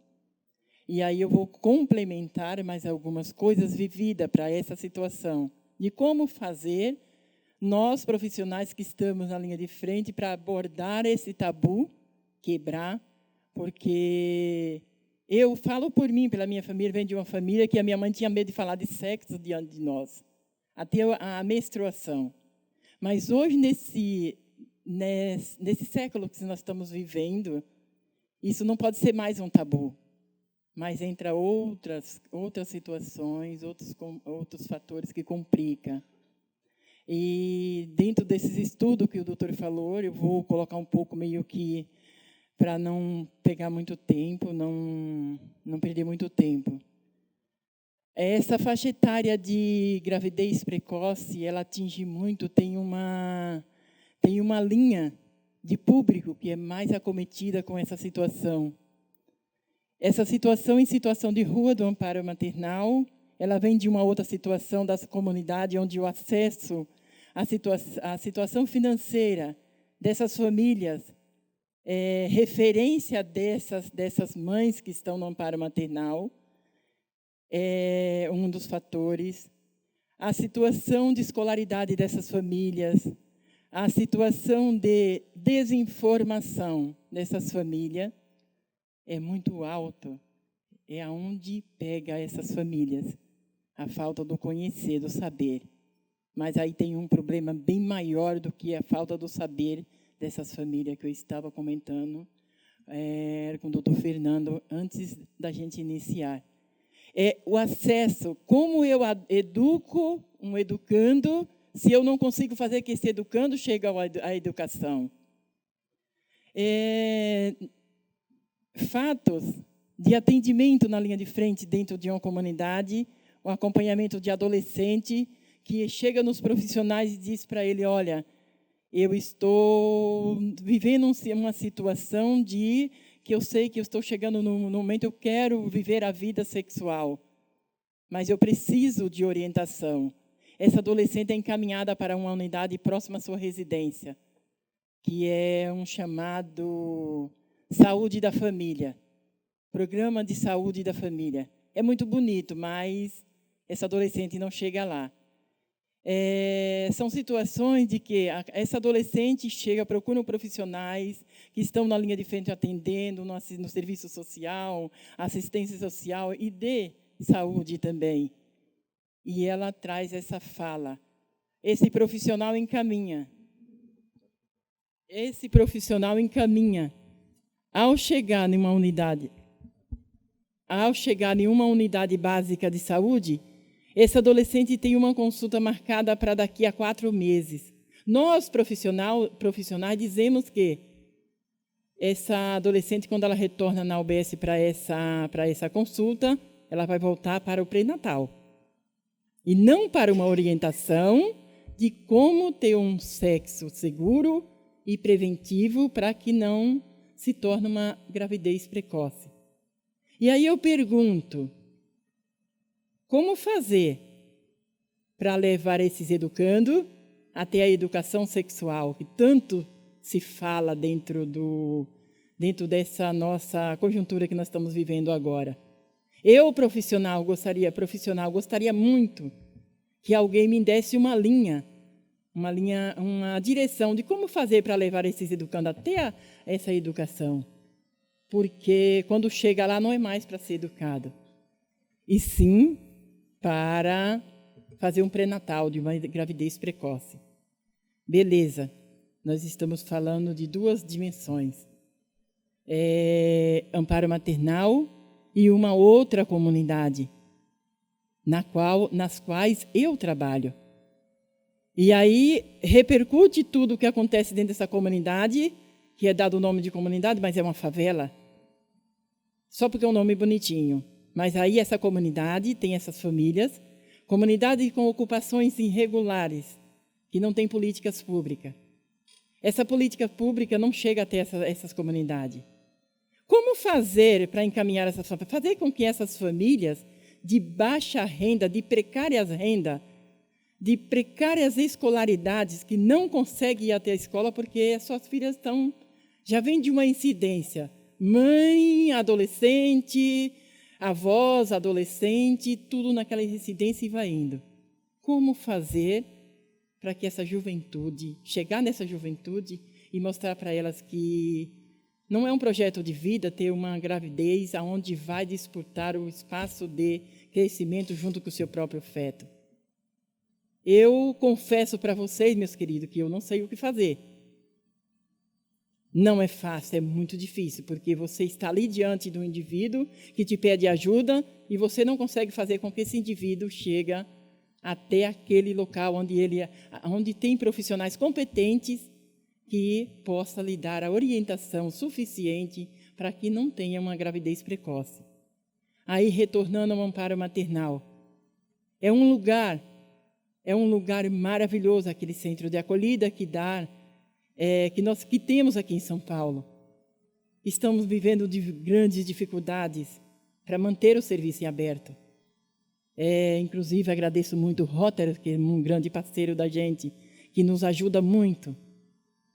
E aí eu vou complementar mais algumas coisas vividas para essa situação, de como fazer, nós profissionais que estamos na linha de frente, para abordar esse tabu, quebrar, porque eu falo por mim, pela minha família, venho de uma família que a minha mãe tinha medo de falar de sexo diante de nós, até a menstruação. Mas hoje, nesse século que nós estamos vivendo, isso não pode ser mais um tabu, mas entra outras situações, outros fatores que complicam. E dentro desses estudos que o doutor falou, eu vou colocar um pouco meio que para não pegar muito tempo, não perder muito tempo. Essa faixa etária de gravidez precoce, ela atinge muito, tem uma linha de público que é mais acometida com essa situação. Essa situação, em situação de rua do amparo maternal, ela vem de uma outra situação das comunidades, onde o acesso à situação financeira dessas famílias, referência dessas mães que estão no amparo maternal, é um dos fatores. A situação de escolaridade dessas famílias, a situação de desinformação dessas famílias é muito alto. É aonde pega essas famílias, a falta do conhecer, do saber. Mas aí tem um problema bem maior do que a falta do saber dessas famílias que eu estava comentando com o doutor Fernando antes da gente iniciar. O acesso, como eu educo um educando, se eu não consigo fazer que esse educando chegue à educação. Fatos de atendimento na linha de frente dentro de uma comunidade, o acompanhamento de adolescente que chega nos profissionais e diz para ele, olha, eu estou vivendo uma situação que eu sei que eu estou chegando no momento, eu quero viver a vida sexual, mas eu preciso de orientação. Essa adolescente é encaminhada para uma unidade próxima à sua residência, que é um chamado Saúde da Família, Programa de Saúde da Família. É muito bonito, mas essa adolescente não chega lá. São situações de que essa adolescente chega, procura profissionais que estão na linha de frente atendendo, no serviço social, assistência social e de saúde também. E ela traz essa fala. Esse profissional encaminha. Ao chegar em uma unidade básica de saúde, esse adolescente tem uma consulta marcada para daqui a 4 meses. Nós, profissionais, dizemos que essa adolescente, quando ela retorna na UBS para essa consulta, ela vai voltar para o pré-natal. E não para uma orientação de como ter um sexo seguro e preventivo para que não se torne uma gravidez precoce. E aí eu pergunto, como fazer para levar esses educandos até a educação sexual, que tanto se fala dentro dessa nossa conjuntura que nós estamos vivendo agora? Eu, profissional, gostaria muito que alguém me desse uma direção de como fazer para levar esses educandos até essa educação. Porque quando chega lá não é mais para ser educado, e sim para fazer um pré-natal de uma gravidez precoce. Beleza, nós estamos falando de duas dimensões. Amparo maternal e uma outra comunidade, nas quais eu trabalho. E aí repercute tudo o que acontece dentro dessa comunidade, que é dado o nome de comunidade, mas é uma favela, só porque é um nome bonitinho. Mas aí essa comunidade tem essas famílias, comunidade com ocupações irregulares, que não tem políticas públicas. Essa política pública não chega até essas comunidades. Como fazer para encaminhar essas famílias? Fazer com que essas famílias de baixa renda, de precárias renda, de precárias escolaridades, que não conseguem ir até a escola porque as suas filhas já vêm de uma incidência. Mãe, adolescente, avós, adolescente, tudo naquela incidência e vai indo. Como fazer para que essa juventude, chegar nessa juventude e mostrar para elas que não é um projeto de vida ter uma gravidez onde vai disputar o espaço de crescimento junto com o seu próprio feto? Eu confesso para vocês, meus queridos, que eu não sei o que fazer. Não é fácil, é muito difícil, porque você está ali diante de um indivíduo que te pede ajuda e você não consegue fazer com que esse indivíduo chegue até aquele local onde tem profissionais competentes que possa lhe dar a orientação suficiente para que não tenha uma gravidez precoce. Aí, retornando ao amparo maternal, é um lugar maravilhoso, aquele centro de acolhida que que temos aqui em São Paulo. Estamos vivendo de grandes dificuldades para manter o serviço em aberto. Inclusive, agradeço muito o Rotary, que é um grande parceiro da gente, que nos ajuda muito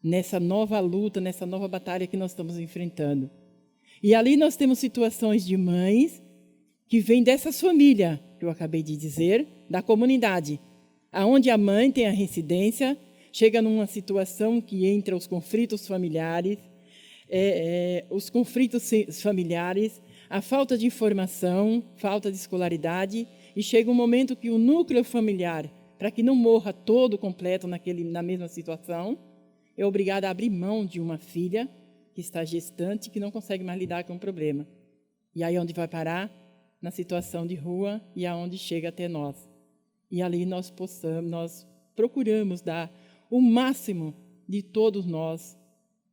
nessa nova luta, nessa nova batalha que nós estamos enfrentando. E ali nós temos situações de mães que vêm dessas famílias, que eu acabei de dizer, da comunidade, aonde a mãe tem a residência, chega numa situação que entra os conflitos familiares, a falta de informação, falta de escolaridade, e chega um momento que o núcleo familiar, para que não morra todo completo na mesma situação, é obrigado a abrir mão de uma filha que está gestante, que não consegue mais lidar com o problema. E aí onde vai parar? Na situação de rua e aonde chega até nós. E ali nós procuramos dar o máximo de todos nós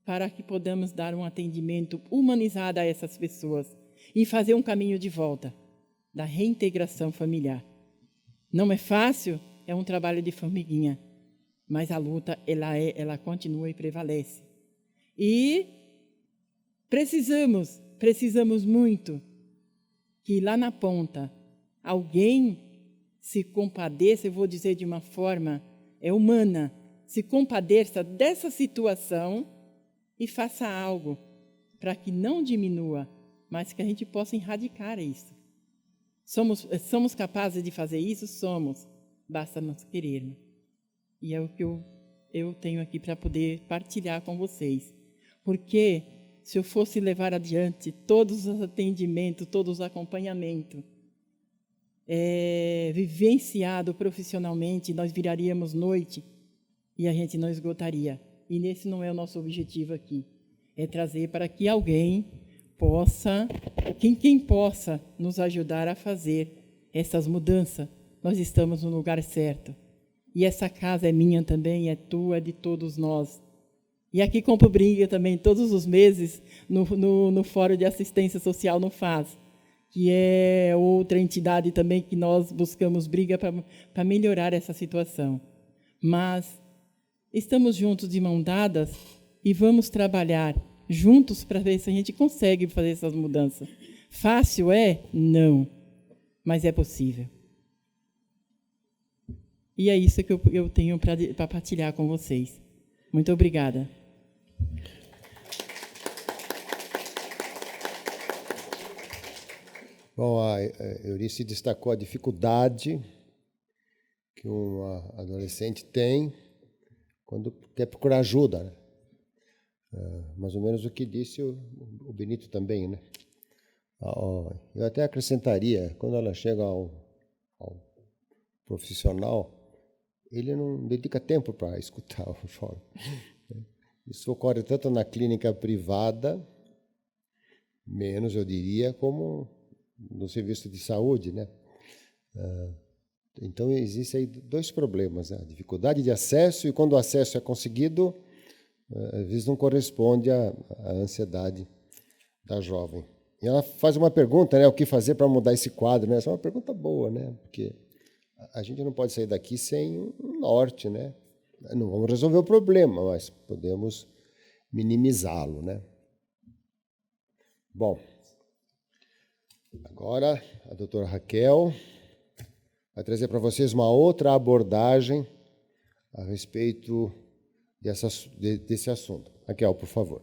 para que podamos dar um atendimento humanizado a essas pessoas e fazer um caminho de volta da reintegração familiar. Não é fácil, é um trabalho de formiguinha, mas a luta ela continua e prevalece. E precisamos muito que lá na ponta alguém se compadeça, eu vou dizer de uma forma humana, se compadeça dessa situação e faça algo para que não diminua, mas que a gente possa erradicar isso. Somos capazes de fazer isso? Somos. Basta nós querermos. E é o que eu tenho aqui para poder partilhar com vocês. Porque se eu fosse levar adiante todos os atendimentos, todos os acompanhamentos, vivenciado profissionalmente, nós viraríamos noite e a gente não esgotaria. E esse não é o nosso objetivo aqui. É trazer para que alguém possa, quem possa nos ajudar a fazer essas mudanças. Nós estamos no lugar certo. E essa casa é minha também, é tua, é de todos nós. E aqui compro briga também todos os meses no Fórum de Assistência Social no FAS, que é outra entidade também que nós buscamos briga para melhorar essa situação. Mas estamos juntos de mão dadas e vamos trabalhar juntos para ver se a gente consegue fazer essas mudanças. Fácil é? Não, mas é possível. E é isso que eu tenho para partilhar com vocês. Muito obrigada. Bom, a Eurice destacou a dificuldade que um adolescente tem quando quer procurar ajuda, né? Mais ou menos o que disse o Benito também, né? Eu até acrescentaria, quando ela chega ao profissional, ele não dedica tempo para escutar o fórum. Isso ocorre tanto na clínica privada, menos, eu diria, como no serviço de saúde, né? Então, existem aí dois problemas, né? A dificuldade de acesso, e quando o acesso é conseguido, às vezes não corresponde à ansiedade da jovem. E ela faz uma pergunta, né? O que fazer para mudar esse quadro, né? Essa é uma pergunta boa, né? Porque a gente não pode sair daqui sem um norte, né? Não vamos resolver o problema, mas podemos minimizá-lo, né? Bom, agora a doutora Raquel vai trazer para vocês uma outra abordagem a respeito desse assunto. Raquel, por favor.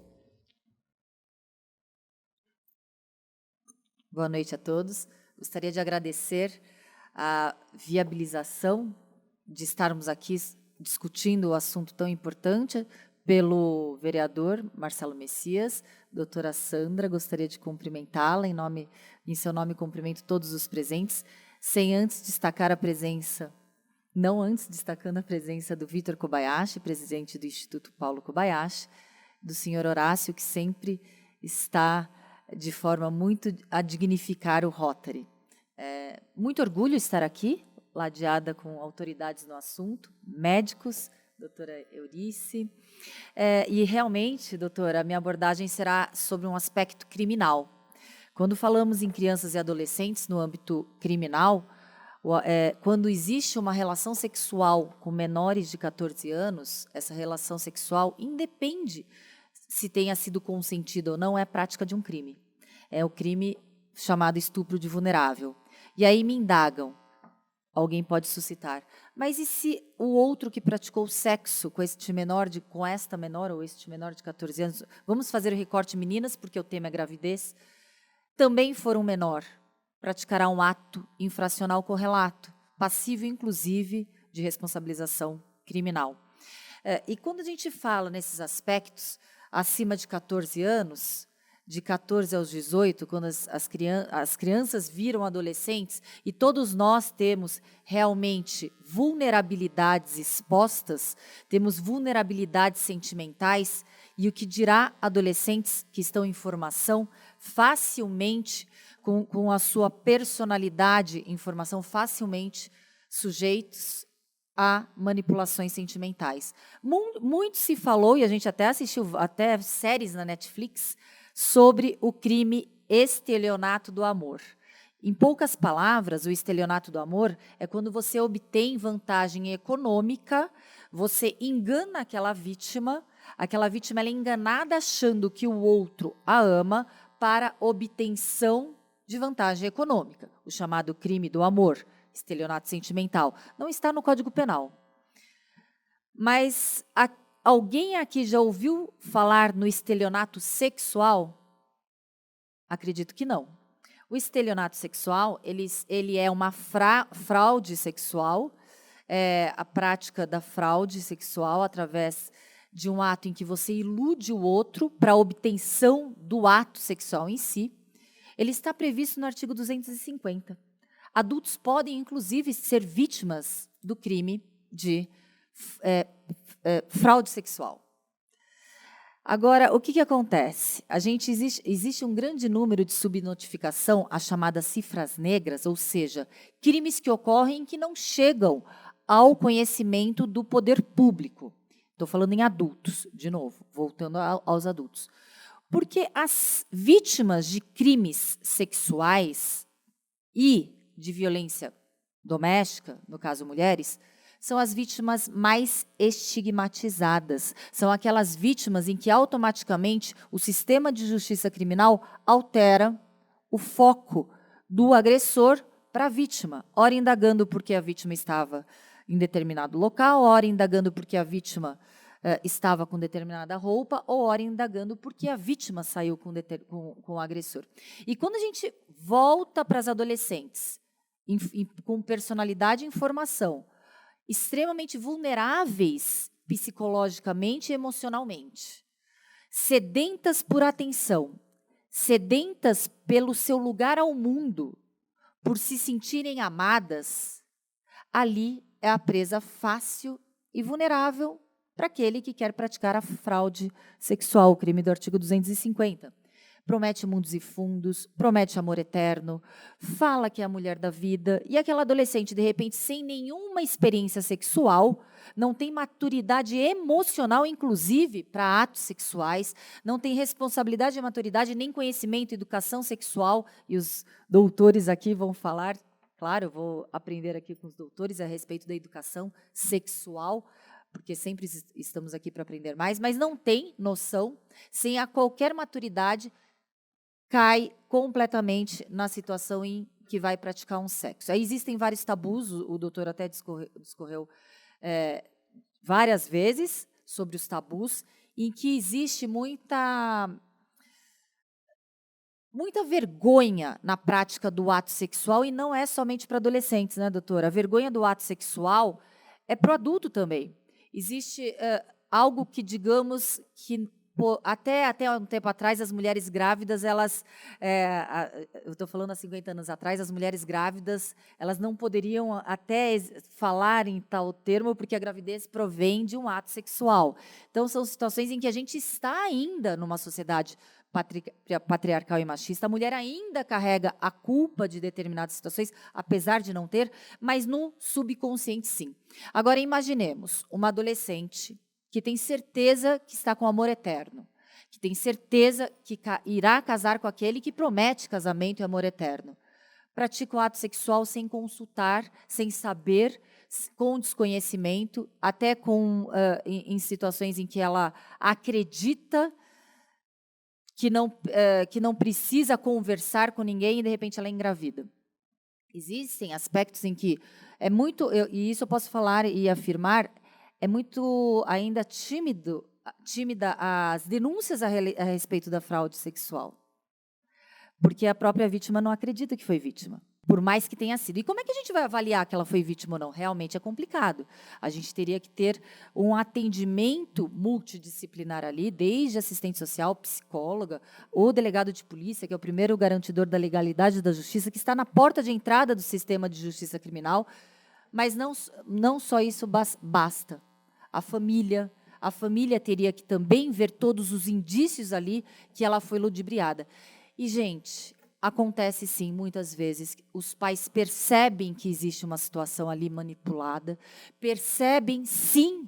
Boa noite a todos. Gostaria de agradecer a viabilização de estarmos aqui discutindo o assunto tão importante pelo vereador Marcelo Messias. Doutora Sandra, gostaria de cumprimentá-la. Em seu nome, cumprimento todos os presentes, sem antes destacar a presença, não antes destacando a presença do Vitor Kobayashi, presidente do Instituto Paulo Kobayashi, do senhor Horácio, que sempre está de forma muito a dignificar o Rotary. Muito orgulho estar aqui, ladeada com autoridades no assunto, médicos, doutora Eurice. E realmente, doutora, a minha abordagem será sobre um aspecto criminal. Quando falamos em crianças e adolescentes no âmbito criminal, quando existe uma relação sexual com menores de 14 anos, essa relação sexual independe se tenha sido consentido ou não, é prática de um crime. É o crime chamado estupro de vulnerável. E aí me indagam, alguém pode suscitar, mas e se o outro que praticou sexo com esta menor ou este menor de 14 anos, vamos fazer o recorte meninas, porque o tema é gravidez, também for um menor, praticará um ato infracional correlato, passível, inclusive, de responsabilização criminal. E quando a gente fala nesses aspectos, acima de 14 anos, de 14 aos 18, quando as crianças viram adolescentes, e todos nós temos realmente vulnerabilidades expostas, temos vulnerabilidades sentimentais, e o que dirá adolescentes que estão em formação, facilmente, com a sua personalidade em formação, facilmente sujeitos a manipulações sentimentais. Muito se falou, e a gente até assistiu séries na Netflix, sobre o crime estelionato do amor. Em poucas palavras, o estelionato do amor é quando você obtém vantagem econômica, você engana aquela vítima ela é enganada achando que o outro a ama para obtenção de vantagem econômica, o chamado crime do amor, estelionato sentimental. Não está no Código Penal. Mas alguém aqui já ouviu falar no estelionato sexual? Acredito que não. O estelionato sexual, ele é uma fraude sexual, a prática da fraude sexual através de um ato em que você ilude o outro para a obtenção do ato sexual em si. Ele está previsto no artigo 250. Adultos podem, inclusive, ser vítimas do crime de fraude sexual. Agora, o que acontece? Existe um grande número de subnotificação, as chamadas cifras negras, ou seja, crimes que ocorrem que não chegam ao conhecimento do poder público. Estou falando em adultos, de novo, voltando aos adultos. Porque as vítimas de crimes sexuais e de violência doméstica, no caso mulheres, são as vítimas mais estigmatizadas. São aquelas vítimas em que automaticamente o sistema de justiça criminal altera o foco do agressor para a vítima, ora indagando porque a vítima estava em determinado local, ora indagando porque a vítima estava com determinada roupa, ou ora indagando porque a vítima saiu com o agressor. E quando a gente volta para as adolescentes, com personalidade e informação, extremamente vulneráveis psicologicamente e emocionalmente, sedentas por atenção, sedentas pelo seu lugar ao mundo, por se sentirem amadas, ali é a presa fácil e vulnerável para aquele que quer praticar a fraude sexual, o crime do artigo 250. Promete mundos e fundos, promete amor eterno, fala que é a mulher da vida, e aquela adolescente, de repente, sem nenhuma experiência sexual, não tem maturidade emocional, inclusive, para atos sexuais, não tem responsabilidade e maturidade, nem conhecimento, educação sexual, e os doutores aqui vão falar, claro, eu vou aprender aqui com os doutores a respeito da educação sexual, porque sempre estamos aqui para aprender mais, mas não tem noção, sem a qualquer maturidade, cai completamente na situação em que vai praticar um sexo. Aí existem vários tabus, o doutor até discorreu várias vezes sobre os tabus, em que existe muita vergonha na prática do ato sexual, e não é somente para adolescentes, né, doutora? A vergonha do ato sexual é para o adulto também. Existe algo que, digamos, que até um tempo atrás, as mulheres grávidas, elas, eu estou falando há 50 anos atrás, as mulheres grávidas, elas não poderiam até falar em tal termo, porque a gravidez provém de um ato sexual. Então, são situações em que a gente está ainda numa sociedade patriarcal e machista, a mulher ainda carrega a culpa de determinadas situações, apesar de não ter, mas no subconsciente, sim. Agora, imaginemos uma adolescente que tem certeza que está com amor eterno, que tem certeza que irá casar com aquele que promete casamento e amor eterno. Pratica o ato sexual sem consultar, sem saber, com desconhecimento, até em situações em que ela acredita que não precisa conversar com ninguém e, de repente, ela é engravida. Existem aspectos em que e isso eu posso falar e afirmar, é muito ainda tímida as denúncias a respeito da fraude sexual. Porque a própria vítima não acredita que foi vítima, por mais que tenha sido. E como é que a gente vai avaliar que ela foi vítima ou não? Realmente é complicado. A gente teria que ter um atendimento multidisciplinar ali, desde assistente social, psicóloga, ou delegado de polícia, que é o primeiro garantidor da legalidade da justiça, que está na porta de entrada do sistema de justiça criminal. Mas não só isso basta. A família teria que também ver todos os indícios ali que ela foi ludibriada. E, gente, acontece sim, muitas vezes, os pais percebem que existe uma situação ali manipulada, percebem sim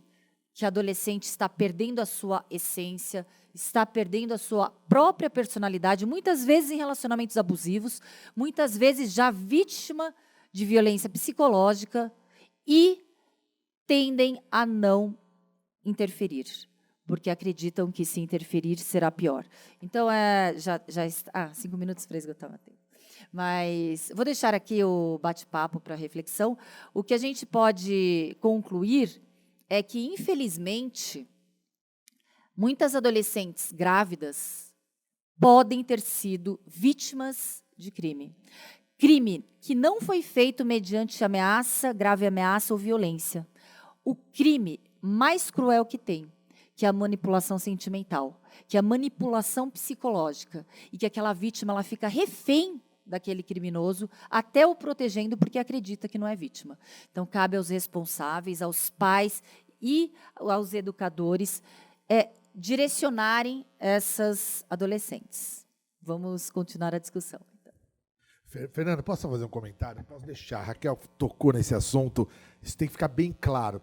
que a adolescente está perdendo a sua essência, está perdendo a sua própria personalidade, muitas vezes em relacionamentos abusivos, muitas vezes já vítima de violência psicológica, e tendem a não interferir, porque acreditam que se interferir será pior. Então, já está... 5 minutos para esgotar o tempo. Mas vou deixar aqui o bate-papo para reflexão. O que a gente pode concluir é que, infelizmente, muitas adolescentes grávidas podem ter sido vítimas de crime. Crime que não foi feito mediante ameaça, grave ameaça ou violência. O crime mais cruel que tem, que é a manipulação sentimental, que é a manipulação psicológica, e que aquela vítima ela fica refém daquele criminoso, até o protegendo porque acredita que não é vítima. Então, cabe aos responsáveis, aos pais e aos educadores direcionarem essas adolescentes. Vamos continuar a discussão. Fernando, posso fazer um comentário? Posso deixar? A Raquel tocou nesse assunto. Isso tem que ficar bem claro.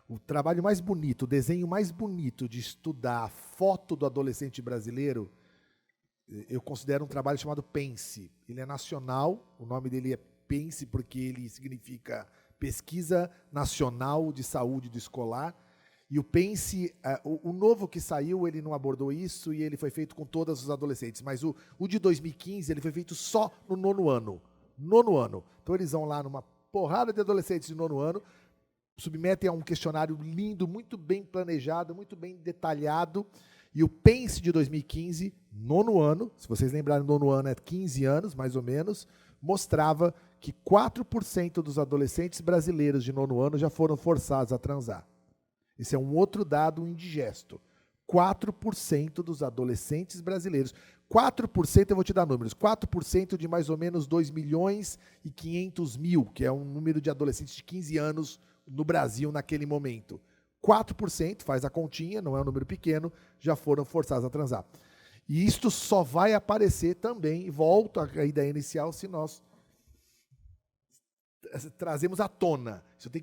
O trabalho mais bonito, o desenho mais bonito de estudar a foto do adolescente brasileiro, eu considero um trabalho chamado PENSE. Ele é nacional, o nome dele é PENSE porque ele significa Pesquisa Nacional de Saúde do Escolar. E o PENSE, o novo que saiu, ele não abordou isso e ele foi feito com todos os adolescentes. Mas o de 2015, ele foi feito só no 9º ano. 9º ano. Então eles vão lá numa porrada de adolescentes de 9º ano, submetem a um questionário lindo, muito bem planejado, muito bem detalhado. E o PENSE de 2015, 9º ano, se vocês lembrarem, 9º ano é 15 anos, mais ou menos, mostrava que 4% dos adolescentes brasileiros de 9º ano já foram forçados a transar. Esse é um outro dado indigesto. 4% dos adolescentes brasileiros. 4%, eu vou te dar números, 4% de mais ou menos 2.500.000, que é um número de adolescentes de 15 anos no Brasil naquele momento. 4%, faz a continha, não é um número pequeno, já foram forçados a transar. E isto só vai aparecer também, volto à ideia inicial, se nós trazemos à tona. Isso tem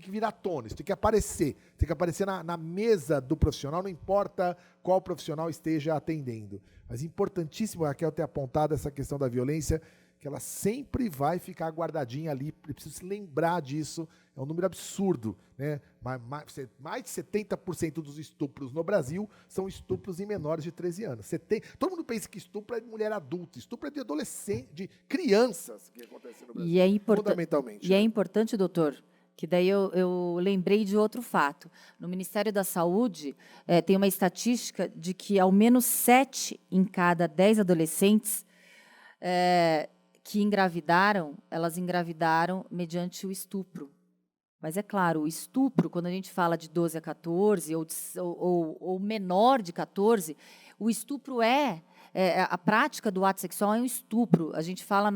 que vir à tona, isso tem que aparecer. Tem que aparecer na mesa do profissional, não importa qual profissional esteja atendendo. Mas importantíssimo, a Raquel ter apontado essa questão da violência, que ela sempre vai ficar guardadinha ali, preciso se lembrar disso, é um número absurdo, né? Mais de 70% dos estupros no Brasil são estupros em menores de 13 anos. Todo mundo pensa que estupro é de mulher adulta, estupro é de adolescente, de crianças que acontece no Brasil, fundamentalmente. E é importante, doutor, que daí eu lembrei de outro fato. No Ministério da Saúde, tem uma estatística de que ao menos 7 em cada 10 adolescentes que engravidaram, elas engravidaram mediante o estupro. Mas é claro, o estupro, quando a gente fala de 12 a 14 ou menor de 14, o estupro a prática do ato sexual é um estupro. A gente fala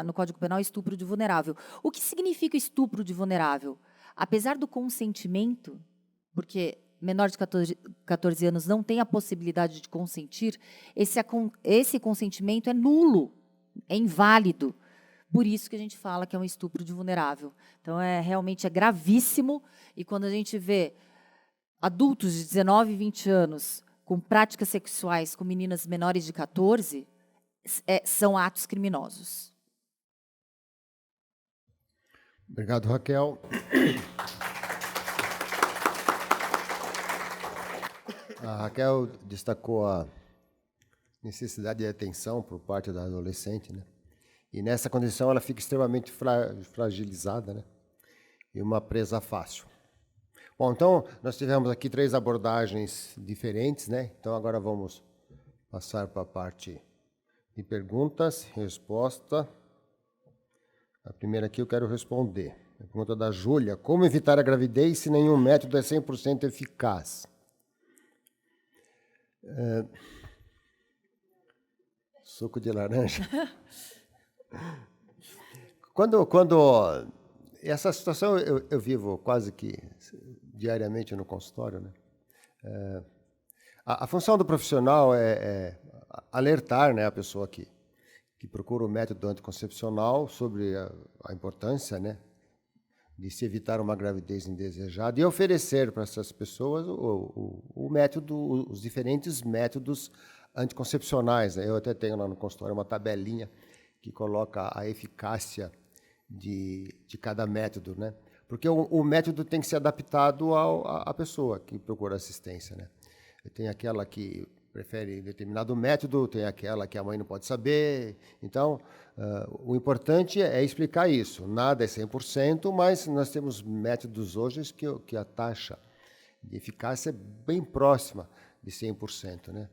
no Código Penal estupro de vulnerável. O que significa estupro de vulnerável? Apesar do consentimento, porque menor de 14 anos não tem a possibilidade de consentir, esse consentimento é nulo, é inválido. Por isso que a gente fala que é um estupro de vulnerável. Então, realmente é gravíssimo. E quando a gente vê adultos de 19 e 20 anos com práticas sexuais com meninas menores de 14, são atos criminosos. Obrigado, Raquel. A Raquel destacou a necessidade de atenção por parte da adolescente, né? E nessa condição ela fica extremamente fragilizada, né? E uma presa fácil. Bom, então nós tivemos aqui 3 abordagens diferentes, né? Então agora vamos passar para a parte de perguntas, resposta. A primeira aqui eu quero responder. A pergunta da Júlia: como evitar a gravidez se nenhum método é 100% eficaz? Suco de laranja. Quando essa situação eu vivo quase que diariamente no consultório, né? A função do profissional é alertar, né, a pessoa que procura o método anticoncepcional sobre a importância, né, de se evitar uma gravidez indesejada e oferecer para essas pessoas o método, os diferentes métodos anticoncepcionais, né? Eu até tenho lá no consultório uma tabelinha que coloca a eficácia de cada método, né? Porque o método tem que ser adaptado à pessoa que procura assistência, né? Tem aquela que prefere determinado método, tem aquela que a mãe não pode saber. Então, o importante é explicar isso. Nada é 100%, mas nós temos métodos hoje que a taxa de eficácia é bem próxima de 100%, né?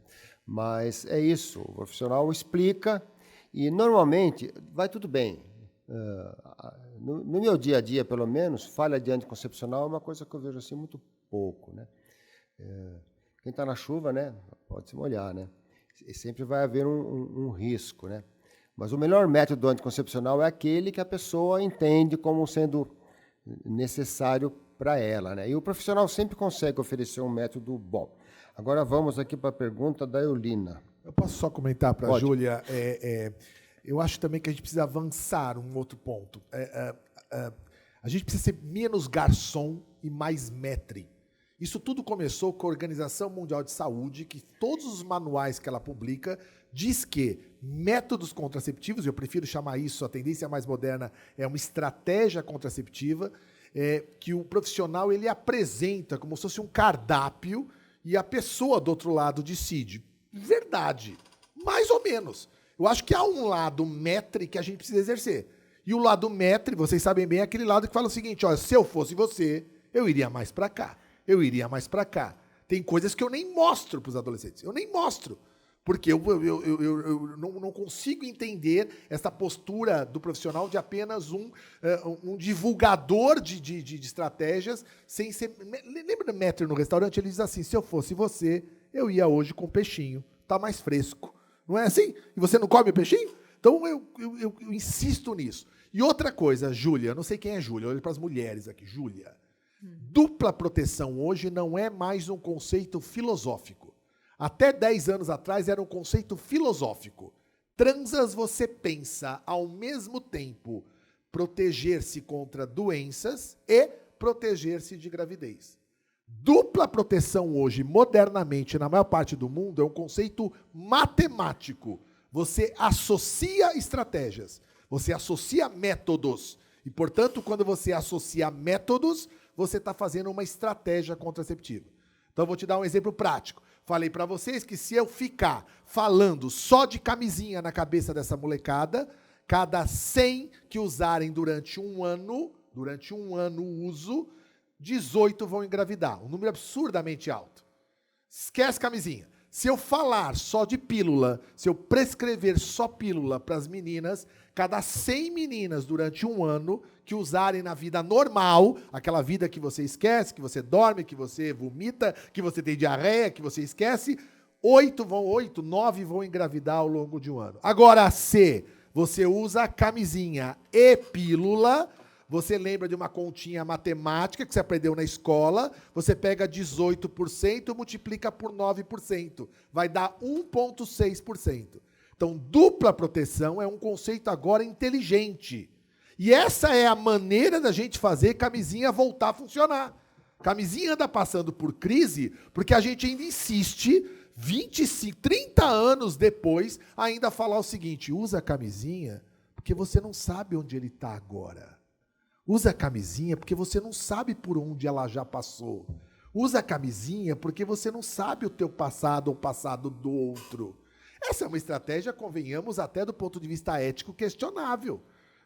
Mas é isso, o profissional explica e, normalmente, vai tudo bem. No meu dia a dia, pelo menos, falha de anticoncepcional é uma coisa que eu vejo assim muito pouco, né? Quem está na chuva, né, pode se molhar, né? E sempre vai haver um risco, né? Mas o melhor método anticoncepcional é aquele que a pessoa entende como sendo necessário para ela, né? E o profissional sempre consegue oferecer um método bom. Agora vamos aqui para a pergunta da Eulina. Eu posso só comentar para a Júlia? Eu acho também que a gente precisa avançar um outro ponto. A A gente precisa ser menos garçom e mais maître. Isso tudo começou com a Organização Mundial de Saúde, que todos os manuais que ela publica diz que métodos contraceptivos, eu prefiro chamar isso, a tendência mais moderna é uma estratégia contraceptiva, que o profissional ele apresenta como se fosse um cardápio e a pessoa do outro lado decide. Verdade, mais ou menos. Eu acho que há um lado maître que a gente precisa exercer. E o lado maître, vocês sabem bem, é aquele lado que fala o seguinte, olha, se eu fosse você, eu iria mais para cá. Eu iria mais para cá. Tem coisas que eu nem mostro para os adolescentes. Eu nem mostro. Porque eu não consigo entender essa postura do profissional de apenas um divulgador de estratégias, sem ser... Lembra do maître no restaurante? Ele diz assim, se eu fosse você, eu ia hoje com peixinho. Tá mais fresco. Não é assim? E você não come peixinho? Então, eu insisto nisso. E outra coisa, Júlia, não sei quem é Júlia, olha para as mulheres aqui. Júlia. Dupla proteção hoje não é mais um conceito filosófico. Até 10 anos atrás era um conceito filosófico. Transas você pensa ao mesmo tempo proteger-se contra doenças e proteger-se de gravidez. Dupla proteção hoje, modernamente, na maior parte do mundo, é um conceito matemático. Você associa estratégias, você associa métodos. E, portanto, quando você associa métodos, você está fazendo uma estratégia contraceptiva. Então, eu vou te dar um exemplo prático. Falei para vocês que se eu ficar falando só de camisinha na cabeça dessa molecada, cada 100 que usarem durante um ano o uso, 18 vão engravidar. Um número absurdamente alto. Esquece camisinha. Se eu falar só de pílula, se eu prescrever só pílula para as meninas, cada 100 meninas durante um ano que usarem na vida normal, aquela vida que você esquece, que você dorme, que você vomita, que você tem diarreia, que você esquece, 9 vão engravidar ao longo de um ano. Agora, se você usa camisinha e pílula, você lembra de uma continha matemática que você aprendeu na escola, você pega 18% e multiplica por 9%. Vai dar 1,6%. Então, dupla proteção é um conceito agora inteligente. E essa é a maneira da gente fazer camisinha voltar a funcionar. Camisinha anda passando por crise porque a gente ainda insiste, 25, 30 anos depois, ainda falar o seguinte, usa a camisinha porque você não sabe onde ele está agora. Usa a camisinha porque você não sabe por onde ela já passou. Usa a camisinha porque você não sabe o teu passado ou o passado do outro. Essa é uma estratégia, convenhamos, até do ponto de vista ético questionável.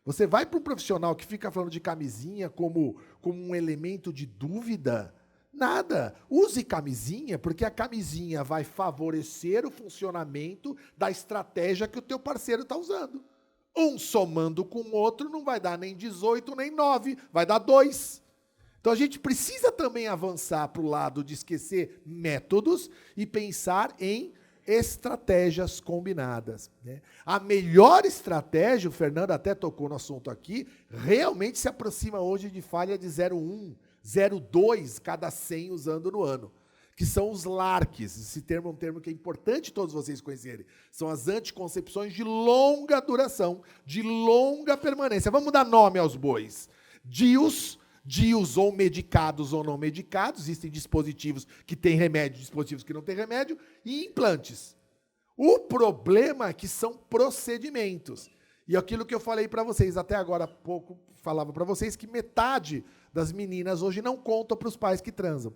Você vai para um profissional que fica falando de camisinha como um elemento de dúvida? Nada. Use camisinha porque a camisinha vai favorecer o funcionamento da estratégia que o teu parceiro está usando. Um somando com o outro não vai dar nem 18 nem 9, vai dar 2. Então a gente precisa também avançar para o lado de esquecer métodos e pensar em estratégias combinadas, né? A melhor estratégia, o Fernando até tocou no assunto aqui, realmente se aproxima hoje de falha de 0,1, 0,2 cada 100 usando no ano, que são os LARCs. Esse termo é um termo que é importante todos vocês conhecerem. São as anticoncepções de longa duração, de longa permanência. Vamos dar nome aos bois. DIUs ou medicados ou não medicados, existem dispositivos que têm remédio, dispositivos que não têm remédio, e implantes. O problema é que são procedimentos. E aquilo que eu falei para vocês, até agora há pouco, falava para vocês que metade das meninas hoje não contam para os pais que transam.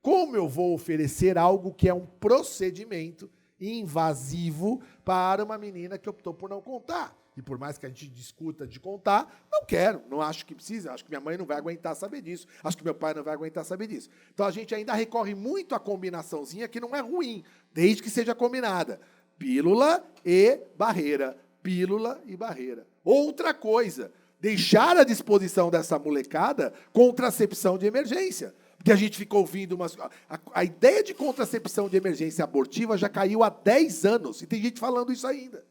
Como eu vou oferecer algo que é um procedimento invasivo para uma menina que optou por não contar? E por mais que a gente discuta de contar, não quero, não acho que precisa, acho que minha mãe não vai aguentar saber disso, acho que meu pai não vai aguentar saber disso. Então a gente ainda recorre muito à combinaçãozinha que não é ruim, desde que seja combinada. Pílula e barreira. Pílula e barreira. Outra coisa, deixar à disposição dessa molecada contracepção de emergência. Porque a gente ficou ouvindo umas... A ideia de contracepção de emergência abortiva já caiu há 10 anos, e tem gente falando isso ainda.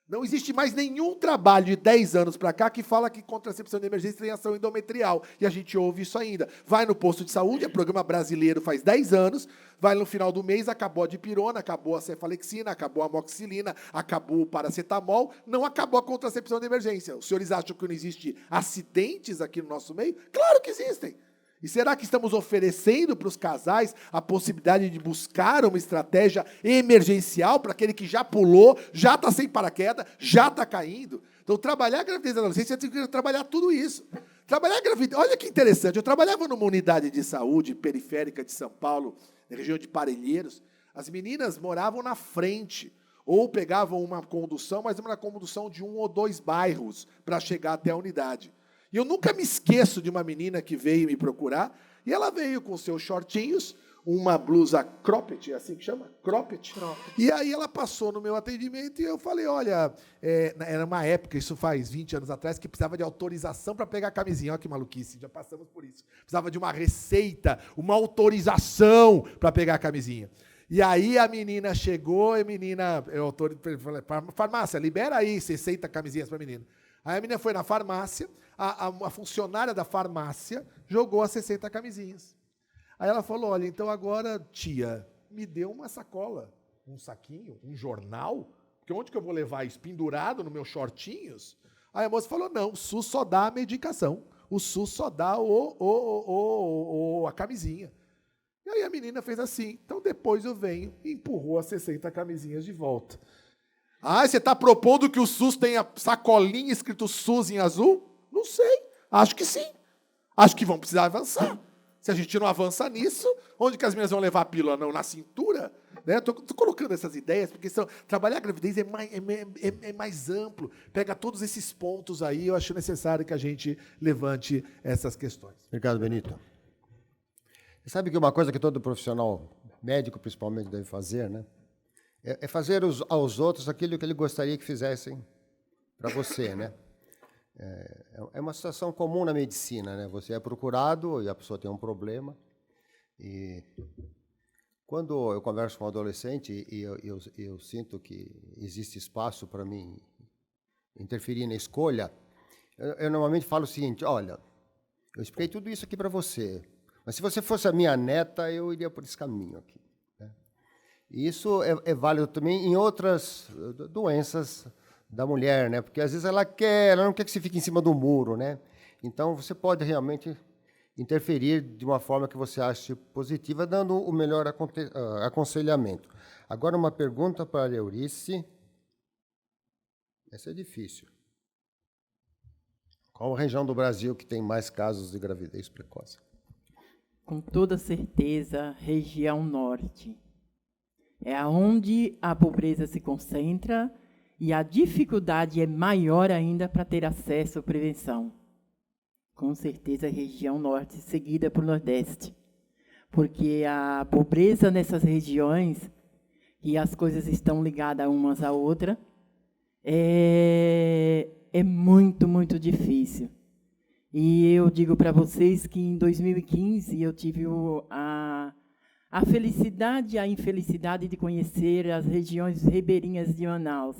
Não existe mais nenhum trabalho de 10 anos para cá que fala que contracepção de emergência tem ação endometrial. E a gente ouve isso ainda. Vai no posto de saúde, é programa brasileiro faz 10 anos, vai no final do mês, acabou a dipirona, acabou a cefalexina, acabou a amoxicilina, acabou o paracetamol, não acabou a contracepção de emergência. Os senhores acham que não existe acidentes aqui no nosso meio? Claro que existem. E será que estamos oferecendo para os casais a possibilidade de buscar uma estratégia emergencial para aquele que já pulou, já está sem paraquedas, já está caindo? Então, trabalhar a gravidez da adolescência, tem que trabalhar tudo isso. Trabalhar a gravidez... Olha que interessante, eu trabalhava numa unidade de saúde periférica de São Paulo, na região de Parelheiros. As meninas moravam na frente, ou pegavam uma condução, mas uma condução de 1 ou 2 bairros para chegar até a unidade. E eu nunca me esqueço de uma menina que veio me procurar, e ela veio com seus shortinhos, uma blusa cropped, é assim que chama? Cropped. E aí ela passou no meu atendimento e eu falei, olha, era uma época, isso faz 20 anos atrás, que precisava de autorização para pegar a camisinha. Olha que maluquice, já passamos por isso. Precisava de uma receita, uma autorização para pegar a camisinha. E aí a menina chegou, eu falei, farmácia, libera aí 60 camisinhas para a menina. Aí a menina foi na farmácia, a funcionária da farmácia jogou as 60 camisinhas. Aí ela falou, olha, então agora, tia, me dê uma sacola, um saquinho, um jornal, porque onde que eu vou levar isso? Pendurado nos meus shortinhos? Aí a moça falou, não, o SUS só dá a medicação, o SUS só dá a camisinha. E aí a menina fez assim, então depois eu venho e empurrou as 60 camisinhas de volta. Ah, você está propondo que o SUS tenha sacolinha escrito SUS em azul? Não sei, acho que sim. Acho que vão precisar avançar. Se a gente não avança nisso, onde que as meninas vão levar a pílula? Não, na cintura? Estou colocando essas ideias, porque trabalhar a gravidez é mais amplo, pega todos esses pontos aí, eu acho necessário que a gente levante essas questões. Obrigado, Benito. Você sabe que uma coisa que todo profissional, médico principalmente, deve fazer, né? É fazer aos outros aquilo que ele gostaria que fizessem para você, né? É uma situação comum na medicina, né? Você é procurado e a pessoa tem um problema. E quando eu converso com um adolescente e eu sinto que existe espaço para mim interferir na escolha, eu normalmente falo o seguinte, olha, eu expliquei tudo isso aqui para você, mas se você fosse a minha neta, eu iria por esse caminho aqui. E isso é válido também em outras doenças da mulher, né? Porque às vezes ela não quer que você fique em cima do muro, né? Então você pode realmente interferir de uma forma que você ache positiva, dando o melhor aconselhamento. Agora uma pergunta para a Eurice. Essa é difícil. Qual a região do Brasil que tem mais casos de gravidez precoce? Com toda certeza, região norte. É onde a pobreza se concentra e a dificuldade é maior ainda para ter acesso à prevenção. Com certeza, a região norte, seguida por nordeste. Porque a pobreza nessas regiões, e as coisas estão ligadas umas à outra, é muito, muito difícil. E eu digo para vocês que em 2015 eu tive a felicidade e a infelicidade de conhecer as regiões ribeirinhas de Manaus.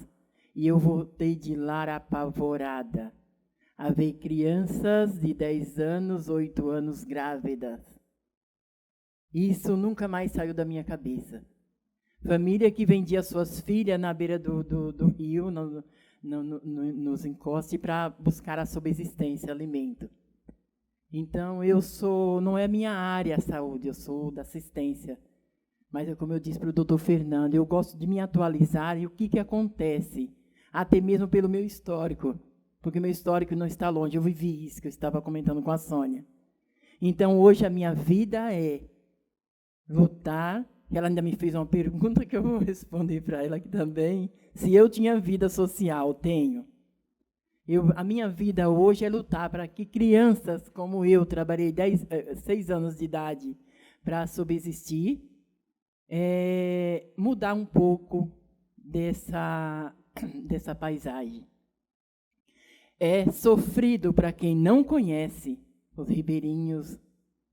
E eu voltei de lá apavorada, a ver crianças de 10 anos, 8 anos grávidas. Isso nunca mais saiu da minha cabeça. Família que vendia suas filhas na beira do rio, nos encostes, para buscar a subsistência, alimento. Então, não é minha área a saúde, eu sou da assistência. Mas, como eu disse para o doutor Fernando, eu gosto de me atualizar e o que acontece, até mesmo pelo meu histórico, porque meu histórico não está longe, eu vivi isso que eu estava comentando com a Sônia. Então, hoje, a minha vida é lutar. Ela ainda me fez uma pergunta que eu vou responder para ela aqui também. Se eu tinha vida social, tenho. A minha vida hoje é lutar para que crianças como eu, trabalhei 6 anos de idade para subsistir, mudar um pouco dessa paisagem. É sofrido para quem não conhece os ribeirinhos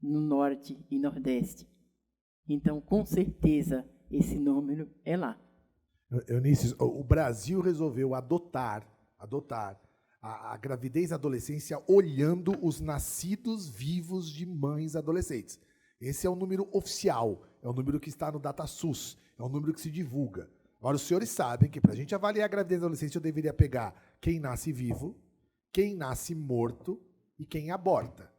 no norte e nordeste. Então, com certeza, esse número é lá. Eunice, o Brasil resolveu adotar a gravidez na adolescência olhando os nascidos vivos de mães adolescentes. Esse é o número oficial, é o número que está no DataSUS, é o número que se divulga. Agora, os senhores sabem que, para a gente avaliar a gravidez na adolescência, eu deveria pegar quem nasce vivo, quem nasce morto e quem aborta.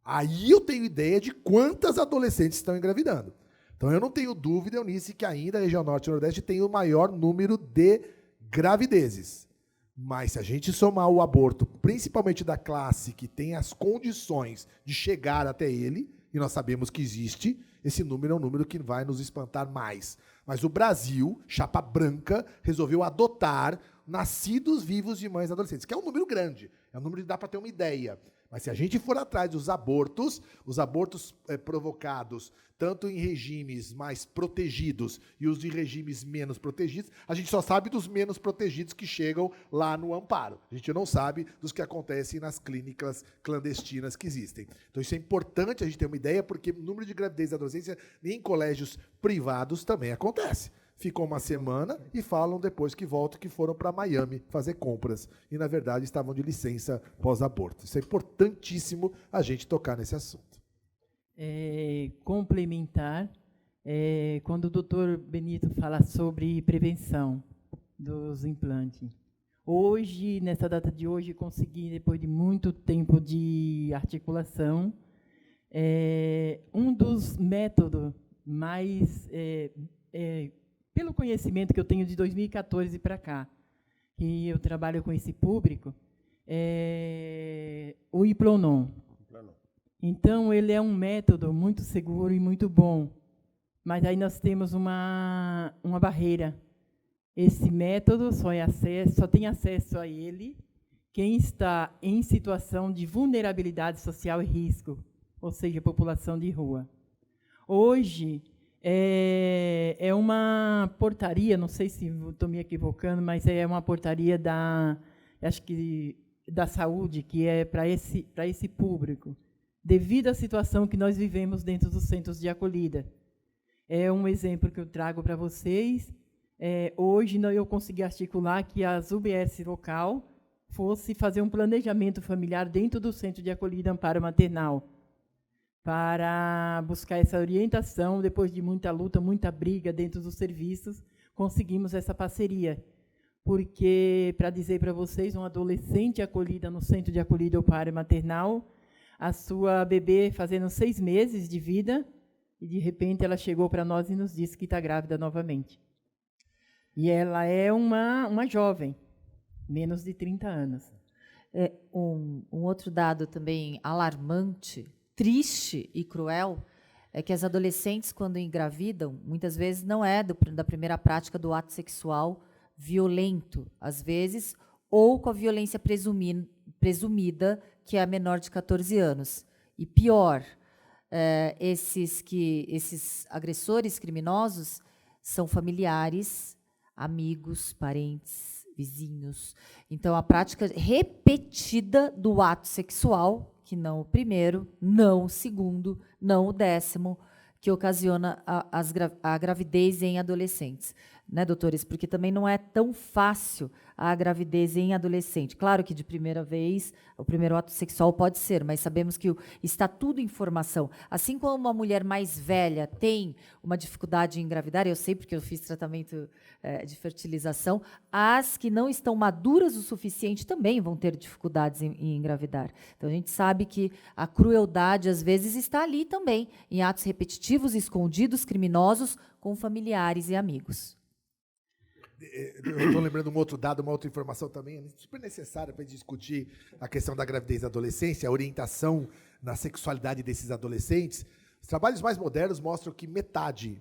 Aí eu tenho ideia de quantas adolescentes estão engravidando. Então, eu não tenho dúvida, Eunice, que ainda a região Norte e Nordeste tem o maior número de gravidezes. Mas se a gente somar o aborto, principalmente da classe que tem as condições de chegar até ele, e nós sabemos que existe, esse número é um número que vai nos espantar mais. Mas o Brasil, chapa branca, resolveu adotar nascidos vivos de mães adolescentes, que é um número grande, é um número que dá para ter uma ideia. Mas se a gente for atrás dos abortos, os abortos provocados tanto em regimes mais protegidos e os de regimes menos protegidos, a gente só sabe dos menos protegidos que chegam lá no amparo. A gente não sabe dos que acontecem nas clínicas clandestinas que existem. Então isso é importante a gente ter uma ideia, porque o número de gravidez da adolescência em colégios privados também acontece. Ficam uma semana e falam depois que voltam que foram para Miami fazer compras. E, na verdade, estavam de licença pós-aborto. Isso é importantíssimo a gente tocar nesse assunto. Complementar, quando o doutor Benito fala sobre prevenção dos implantes. Hoje, nessa data de hoje, consegui, depois de muito tempo de articulação, um dos métodos mais... pelo conhecimento que eu tenho de 2014 para cá, que eu trabalho com esse público, o Implanon. Então, ele é um método muito seguro e muito bom, mas aí nós temos uma barreira. Esse método só tem acesso a ele quem está em situação de vulnerabilidade social e risco, ou seja, população de rua. Hoje, é uma portaria, não sei se estou me equivocando, mas é uma portaria acho que da saúde, que é para esse público, devido à situação que nós vivemos dentro dos centros de acolhida. É um exemplo que eu trago para vocês. Hoje eu consegui articular que as UBS local fosse fazer um planejamento familiar dentro do centro de acolhida Amparo Maternal, para buscar essa orientação. Depois de muita luta, muita briga dentro dos serviços, conseguimos essa parceria. Porque, para dizer para vocês, uma adolescente acolhida no centro de acolhida Amparo Maternal, a sua bebê fazendo 6 meses de vida, e, de repente, ela chegou para nós e nos disse que está grávida novamente. E ela é uma jovem, menos de 30 anos. Um outro dado também alarmante, triste e cruel, é que as adolescentes, quando engravidam, muitas vezes não é da primeira prática do ato sexual violento, às vezes, ou com a violência presumida, que é a menor de 14 anos. E pior, esses agressores criminosos são familiares, amigos, parentes, vizinhos. Então, a prática repetida do ato sexual, que não o primeiro, não o segundo, não o 10º, que ocasiona a gravidez em adolescentes. Né, doutores? Porque também não é tão fácil a gravidez em adolescente. Claro que, de primeira vez, o primeiro ato sexual pode ser, mas sabemos que está tudo em formação. Assim como uma mulher mais velha tem uma dificuldade em engravidar, eu sei porque eu fiz tratamento de fertilização, as que não estão maduras o suficiente também vão ter dificuldades em engravidar. Então, a gente sabe que a crueldade, às vezes, está ali também, em atos repetitivos, escondidos, criminosos, com familiares e amigos. Eu estou lembrando um outro dado, uma outra informação também, super necessária para discutir a questão da gravidez da adolescência, a orientação na sexualidade desses adolescentes. Os trabalhos mais modernos mostram que metade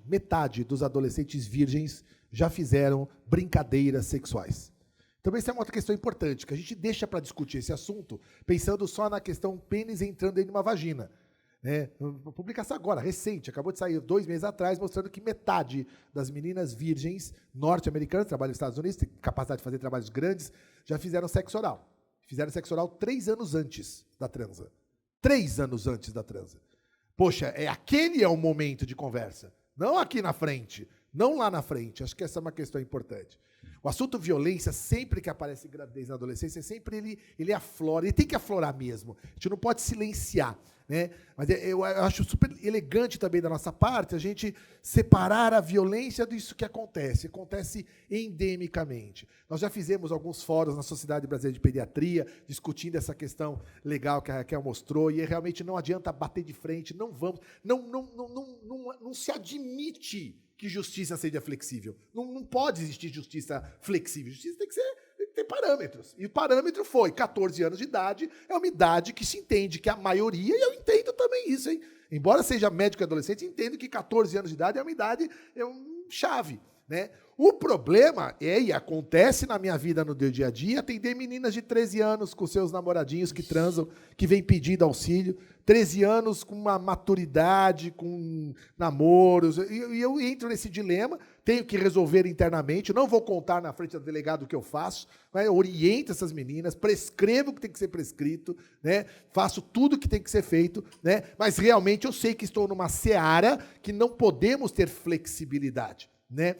dos adolescentes virgens já fizeram brincadeiras sexuais. Também essa é uma outra questão importante, que a gente deixa para discutir esse assunto pensando só na questão pênis entrando dentro de uma vagina. Uma publicação agora, recente, acabou de sair 2 meses atrás, mostrando que metade das meninas virgens norte-americanas, trabalham nos Estados Unidos, têm capacidade de fazer trabalhos grandes, já fizeram sexo oral. Fizeram sexo oral 3 anos antes da transa. 3 anos antes da transa. Poxa, aquele é o momento de conversa. Não aqui na frente, não lá na frente. Acho que essa é uma questão importante. O assunto violência, sempre que aparece gravidez na adolescência, sempre ele aflora, ele tem que aflorar mesmo. A gente não pode silenciar, né? Mas eu acho super elegante também da nossa parte a gente separar a violência disso que acontece endemicamente. Nós já fizemos alguns fóruns na Sociedade Brasileira de Pediatria, discutindo essa questão legal que a Raquel mostrou, e realmente não adianta bater de frente, não se admite que justiça seja flexível. Não pode existir justiça flexível. Justiça tem que ter parâmetros. E o parâmetro foi 14 anos de idade, é uma idade que se entende que a maioria, e eu entendo também isso, hein? Embora seja médico e adolescente, entendo que 14 anos de idade é uma idade chave, né? O problema e acontece na minha vida no dia a dia, atender meninas de 13 anos com seus namoradinhos que transam, que vêm pedindo auxílio, 13 anos com uma maturidade, com namoros, e eu entro nesse dilema, tenho que resolver internamente, não vou contar na frente do delegado o que eu faço, né? Eu oriento essas meninas, prescrevo o que tem que ser prescrito, né? Faço tudo o que tem que ser feito, né? Mas realmente eu sei que estou numa seara que não podemos ter flexibilidade, né?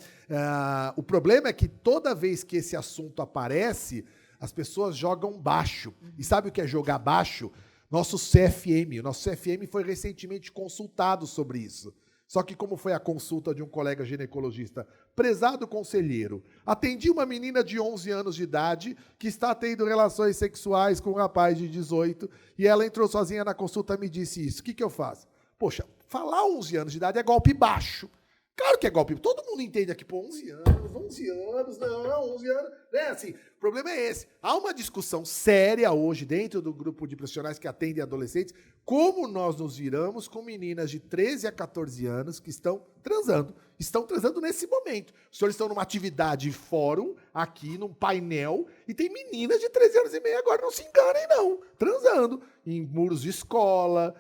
O problema é que toda vez que esse assunto aparece, as pessoas jogam baixo. E sabe o que é jogar baixo? O nosso CFM foi recentemente consultado sobre isso. Só que como foi a consulta de um colega ginecologista, prezado conselheiro, atendi uma menina de 11 anos de idade que está tendo relações sexuais com um rapaz de 18, e ela entrou sozinha na consulta e me disse isso. O que eu faço? Poxa, falar 11 anos de idade é golpe baixo. Claro que é golpe. Todo mundo entende aqui, pô, 11 anos, não, 11 anos. Né? Assim, o problema é esse. Há uma discussão séria hoje dentro do grupo de profissionais que atendem adolescentes, como nós nos viramos com meninas de 13 a 14 anos que estão transando. Estão transando nesse momento. Os senhores estão numa atividade fórum, aqui, num painel, e tem meninas de 13 anos e meio agora, não se enganem não, transando. Em muros de escola,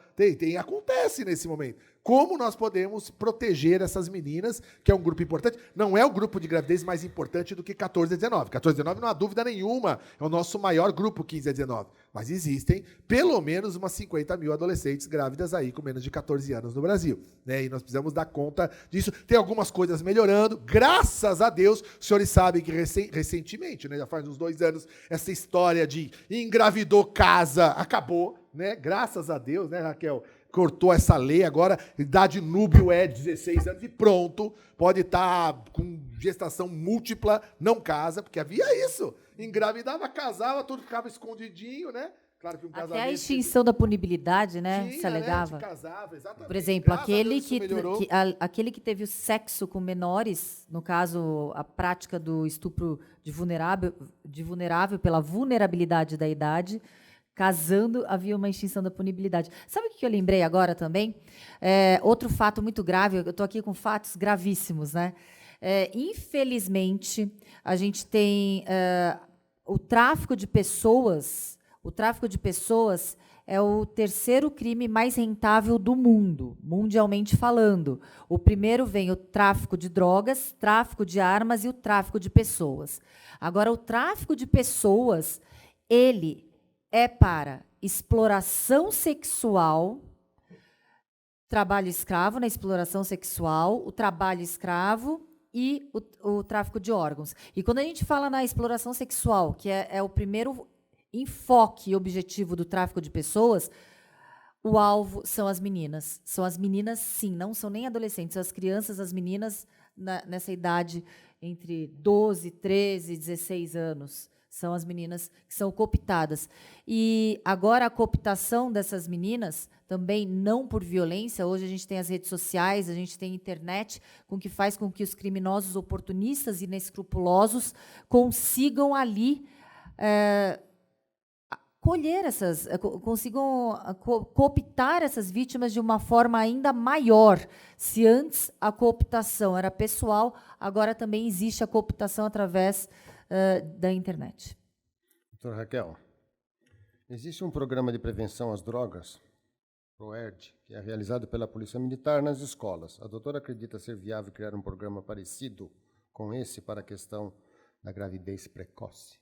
acontece nesse momento. Como nós podemos proteger essas meninas, que é um grupo importante? Não é o grupo de gravidez mais importante do que 14 a 19. 14 a 19 não há dúvida nenhuma, é o nosso maior grupo, 15 a 19. Mas existem pelo menos umas 50 mil adolescentes grávidas aí com menos de 14 anos no Brasil, né? E nós precisamos dar conta disso. Tem algumas coisas melhorando, graças a Deus. Os senhores sabem que recentemente, né, já faz uns 2 anos, essa história de engravidou, casa, acabou, né? Graças a Deus, né, Raquel? Cortou essa lei, agora idade núbio é 16 anos e pronto, pode estar com gestação múltipla, não casa, porque havia isso. Engravidava, casava, tudo ficava escondidinho, né? Claro que um casamento... Até a extinção da punibilidade, né? Tinha, se alegava. Né? Casava, exatamente. Por exemplo, aquele que teve o sexo com menores, no caso, a prática do estupro de vulnerável pela vulnerabilidade da idade, casando, havia uma extinção da punibilidade. Sabe o que eu lembrei agora também? Outro fato muito grave, eu estou aqui com fatos gravíssimos, né? Infelizmente, a gente tem o tráfico de pessoas. O tráfico de pessoas é o terceiro crime mais rentável do mundo, mundialmente falando. O primeiro vem o tráfico de drogas, tráfico de armas e o tráfico de pessoas. Agora, o tráfico de pessoas, ele é para exploração sexual, trabalho escravo na exploração sexual, o trabalho escravo e o tráfico de órgãos. E quando a gente fala na exploração sexual, que é o primeiro enfoque e objetivo do tráfico de pessoas, o alvo são as meninas. São as meninas, sim, não são nem adolescentes, são as crianças, as meninas nessa idade entre 12, 13, 16 anos. São as meninas que são cooptadas. E agora a cooptação dessas meninas, também não por violência, hoje a gente tem as redes sociais, a gente tem a internet, com que faz com que os criminosos oportunistas e inescrupulosos consigam ali consigam cooptar essas vítimas de uma forma ainda maior. Se antes a cooptação era pessoal, agora também existe a cooptação através da internet. Doutora Raquel, existe um programa de prevenção às drogas, PROERD, que é realizado pela Polícia Militar nas escolas. A doutora acredita ser viável criar um programa parecido com esse para a questão da gravidez precoce?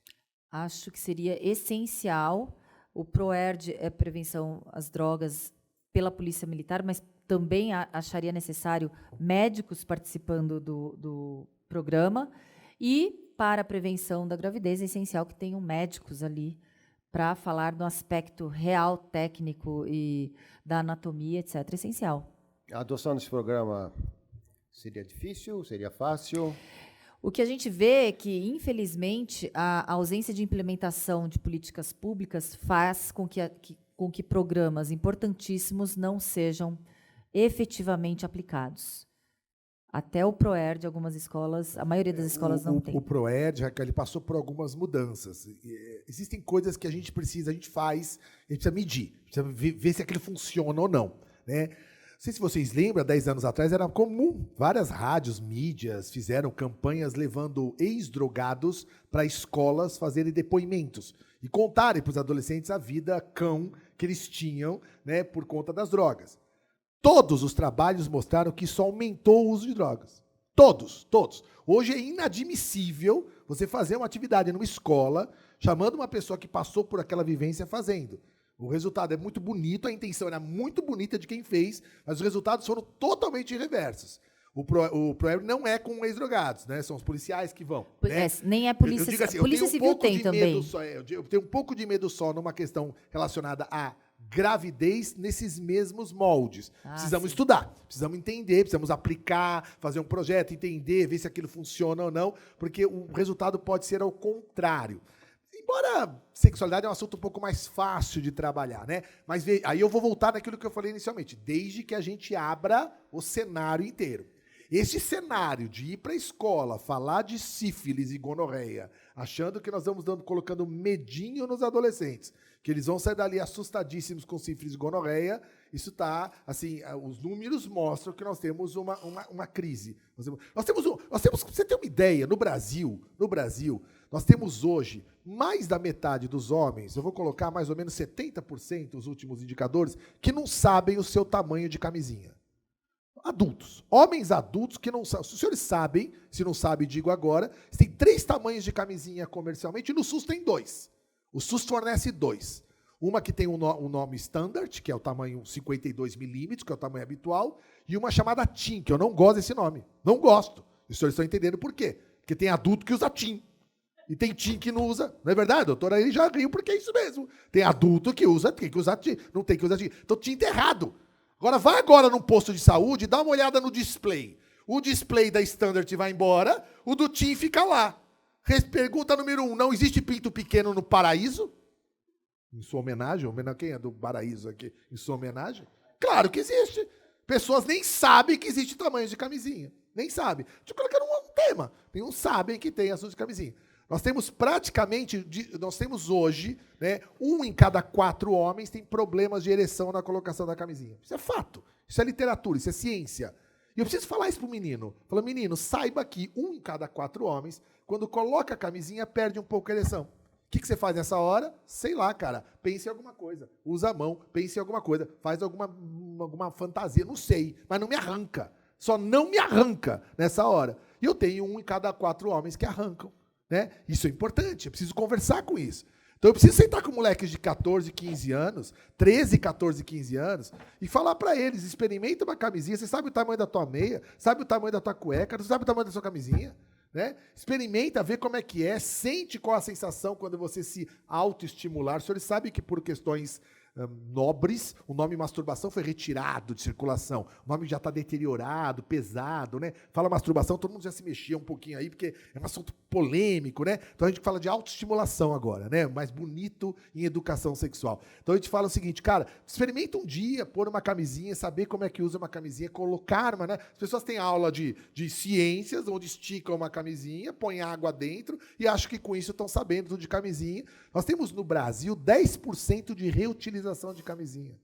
Acho que seria essencial. O PROERD é prevenção às drogas, pela Polícia Militar, mas também acharia necessário médicos participando do programa. E, para a prevenção da gravidez, é essencial que tenham médicos ali para falar do aspecto real, técnico e da anatomia, etc. É essencial. A adoção desse programa seria difícil? Seria fácil? O que a gente vê é que, infelizmente, a ausência de implementação de políticas públicas faz com que programas importantíssimos não sejam efetivamente aplicados. Até o ProERD de algumas escolas, a maioria das escolas não tem. O ProERD, Raquel, ele passou por algumas mudanças. Existem coisas que a gente faz, a gente precisa medir, precisa ver se aquilo funciona ou não, né? Não sei se vocês lembram, há 10 anos atrás era comum, várias rádios, mídias fizeram campanhas levando ex-drogados para escolas fazerem depoimentos e contarem para os adolescentes a vida cão que eles tinham, né, por conta das drogas. Todos os trabalhos mostraram que isso aumentou o uso de drogas. Todos. Hoje é inadmissível você fazer uma atividade numa escola chamando uma pessoa que passou por aquela vivência fazendo. O resultado é muito bonito, a intenção era muito bonita de quem fez, mas os resultados foram totalmente reversos. O ProERD não é com ex-drogados, né? São os policiais que vão. Né? Nem é polícia. Eu digo assim, Polícia Civil tem também. Eu tenho um pouco de medo só numa questão relacionada à gravidez nesses mesmos moldes. Precisamos estudar, precisamos entender, precisamos aplicar, fazer um projeto, entender, ver se aquilo funciona ou não, porque o resultado pode ser ao contrário. Embora sexualidade é um assunto um pouco mais fácil de trabalhar, né? Mas aí eu vou voltar naquilo que eu falei inicialmente, desde que a gente abra o cenário inteiro. Esse cenário de ir para a escola, falar de sífilis e gonorreia, achando que nós vamos colocando medinho nos adolescentes, que eles vão sair dali assustadíssimos com sífilis e gonorreia, isso está, assim, os números mostram que nós temos uma crise. Nós temos, pra você ter uma ideia, no Brasil, nós temos hoje mais da metade dos homens, eu vou colocar mais ou menos 70%, os últimos indicadores, que não sabem o seu tamanho de camisinha. Adultos. Homens adultos que não sabem. Se os senhores sabem, se não sabem, digo agora, tem 3 tamanhos de camisinha comercialmente, e no SUS tem 2. O SUS fornece 2. Uma que tem um nome standard, que é o tamanho 52 milímetros, que é o tamanho habitual, e uma chamada TIM, que eu não gosto desse nome. Não gosto. E os senhores estão entendendo por quê. Porque tem adulto que usa TIM. E tem TIM que não usa. Não é verdade? Doutora, ele já riu porque é isso mesmo. Tem adulto que usa, tem que usar TIM. Não tem que usar TIM. Então, TIM está errado. Agora, vai agora num posto de saúde e dá uma olhada no display. O display da Standard vai embora, o do TIM fica lá. Pergunta número 1, não existe pinto pequeno no paraíso? Em sua homenagem? Quem é do paraíso aqui? Em sua homenagem? Claro que existe. Pessoas nem sabem que existe tamanho de camisinha. Nem sabem. Deixa eu colocar um tema. Não sabem que tem assunto de camisinha. Nós temos hoje, né, 1 em cada 4 homens tem problemas de ereção na colocação da camisinha. Isso é fato, isso é literatura, isso é ciência. E eu preciso falar isso para o menino. Fala, menino, saiba que 1 em cada 4 homens, quando coloca a camisinha, perde um pouco a ereção. O que você faz nessa hora? Sei lá, cara. Pense em alguma coisa. Usa a mão, pense em alguma coisa. Faz alguma fantasia, não sei, mas não me arranca. Só não me arranca nessa hora. E eu tenho 1 em cada 4 homens que arrancam. Né? Isso é importante, eu preciso conversar com isso. Então eu preciso sentar com moleques de 14, 15 anos, 13, 14, 15 anos, e falar para eles, experimenta uma camisinha, você sabe o tamanho da tua meia, sabe o tamanho da tua cueca, você sabe o tamanho da sua camisinha? Né? Experimenta, vê como é que é, sente qual a sensação quando você se autoestimular. Os senhores sabem que por questões nobres, o nome masturbação foi retirado de circulação. O nome já está deteriorado, pesado, né? Fala masturbação, todo mundo já se mexia um pouquinho aí, porque é um assunto polêmico, né? Então a gente fala de autoestimulação agora, né? Mais bonito em educação sexual. Então a gente fala o seguinte, cara, experimenta um dia pôr uma camisinha, saber como é que usa uma camisinha, colocar uma, né? As pessoas têm aula de ciências, onde esticam uma camisinha, põem água dentro e acham que com isso estão sabendo tudo de camisinha. Nós temos no Brasil 10% de reutilização de camisinha.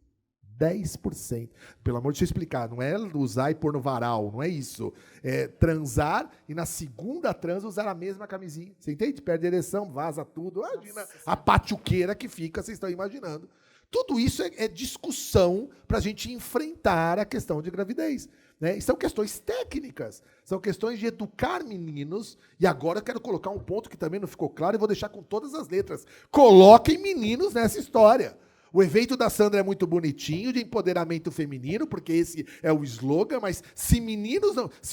10%. Pelo amor de Deus, explicar. Não é usar e pôr no varal, não é isso. É transar e na segunda transa usar a mesma camisinha. Você entende? Perde a ereção, vaza tudo. Imagina a patuqueira que fica, vocês estão imaginando. Tudo isso é discussão para a gente enfrentar a questão de gravidez. Né? E são questões técnicas, são questões de educar meninos. E agora eu quero colocar um ponto que também não ficou claro e vou deixar com todas as letras. Coloquem meninos nessa história. O evento da Sandra é muito bonitinho, de empoderamento feminino, porque esse é o slogan, mas se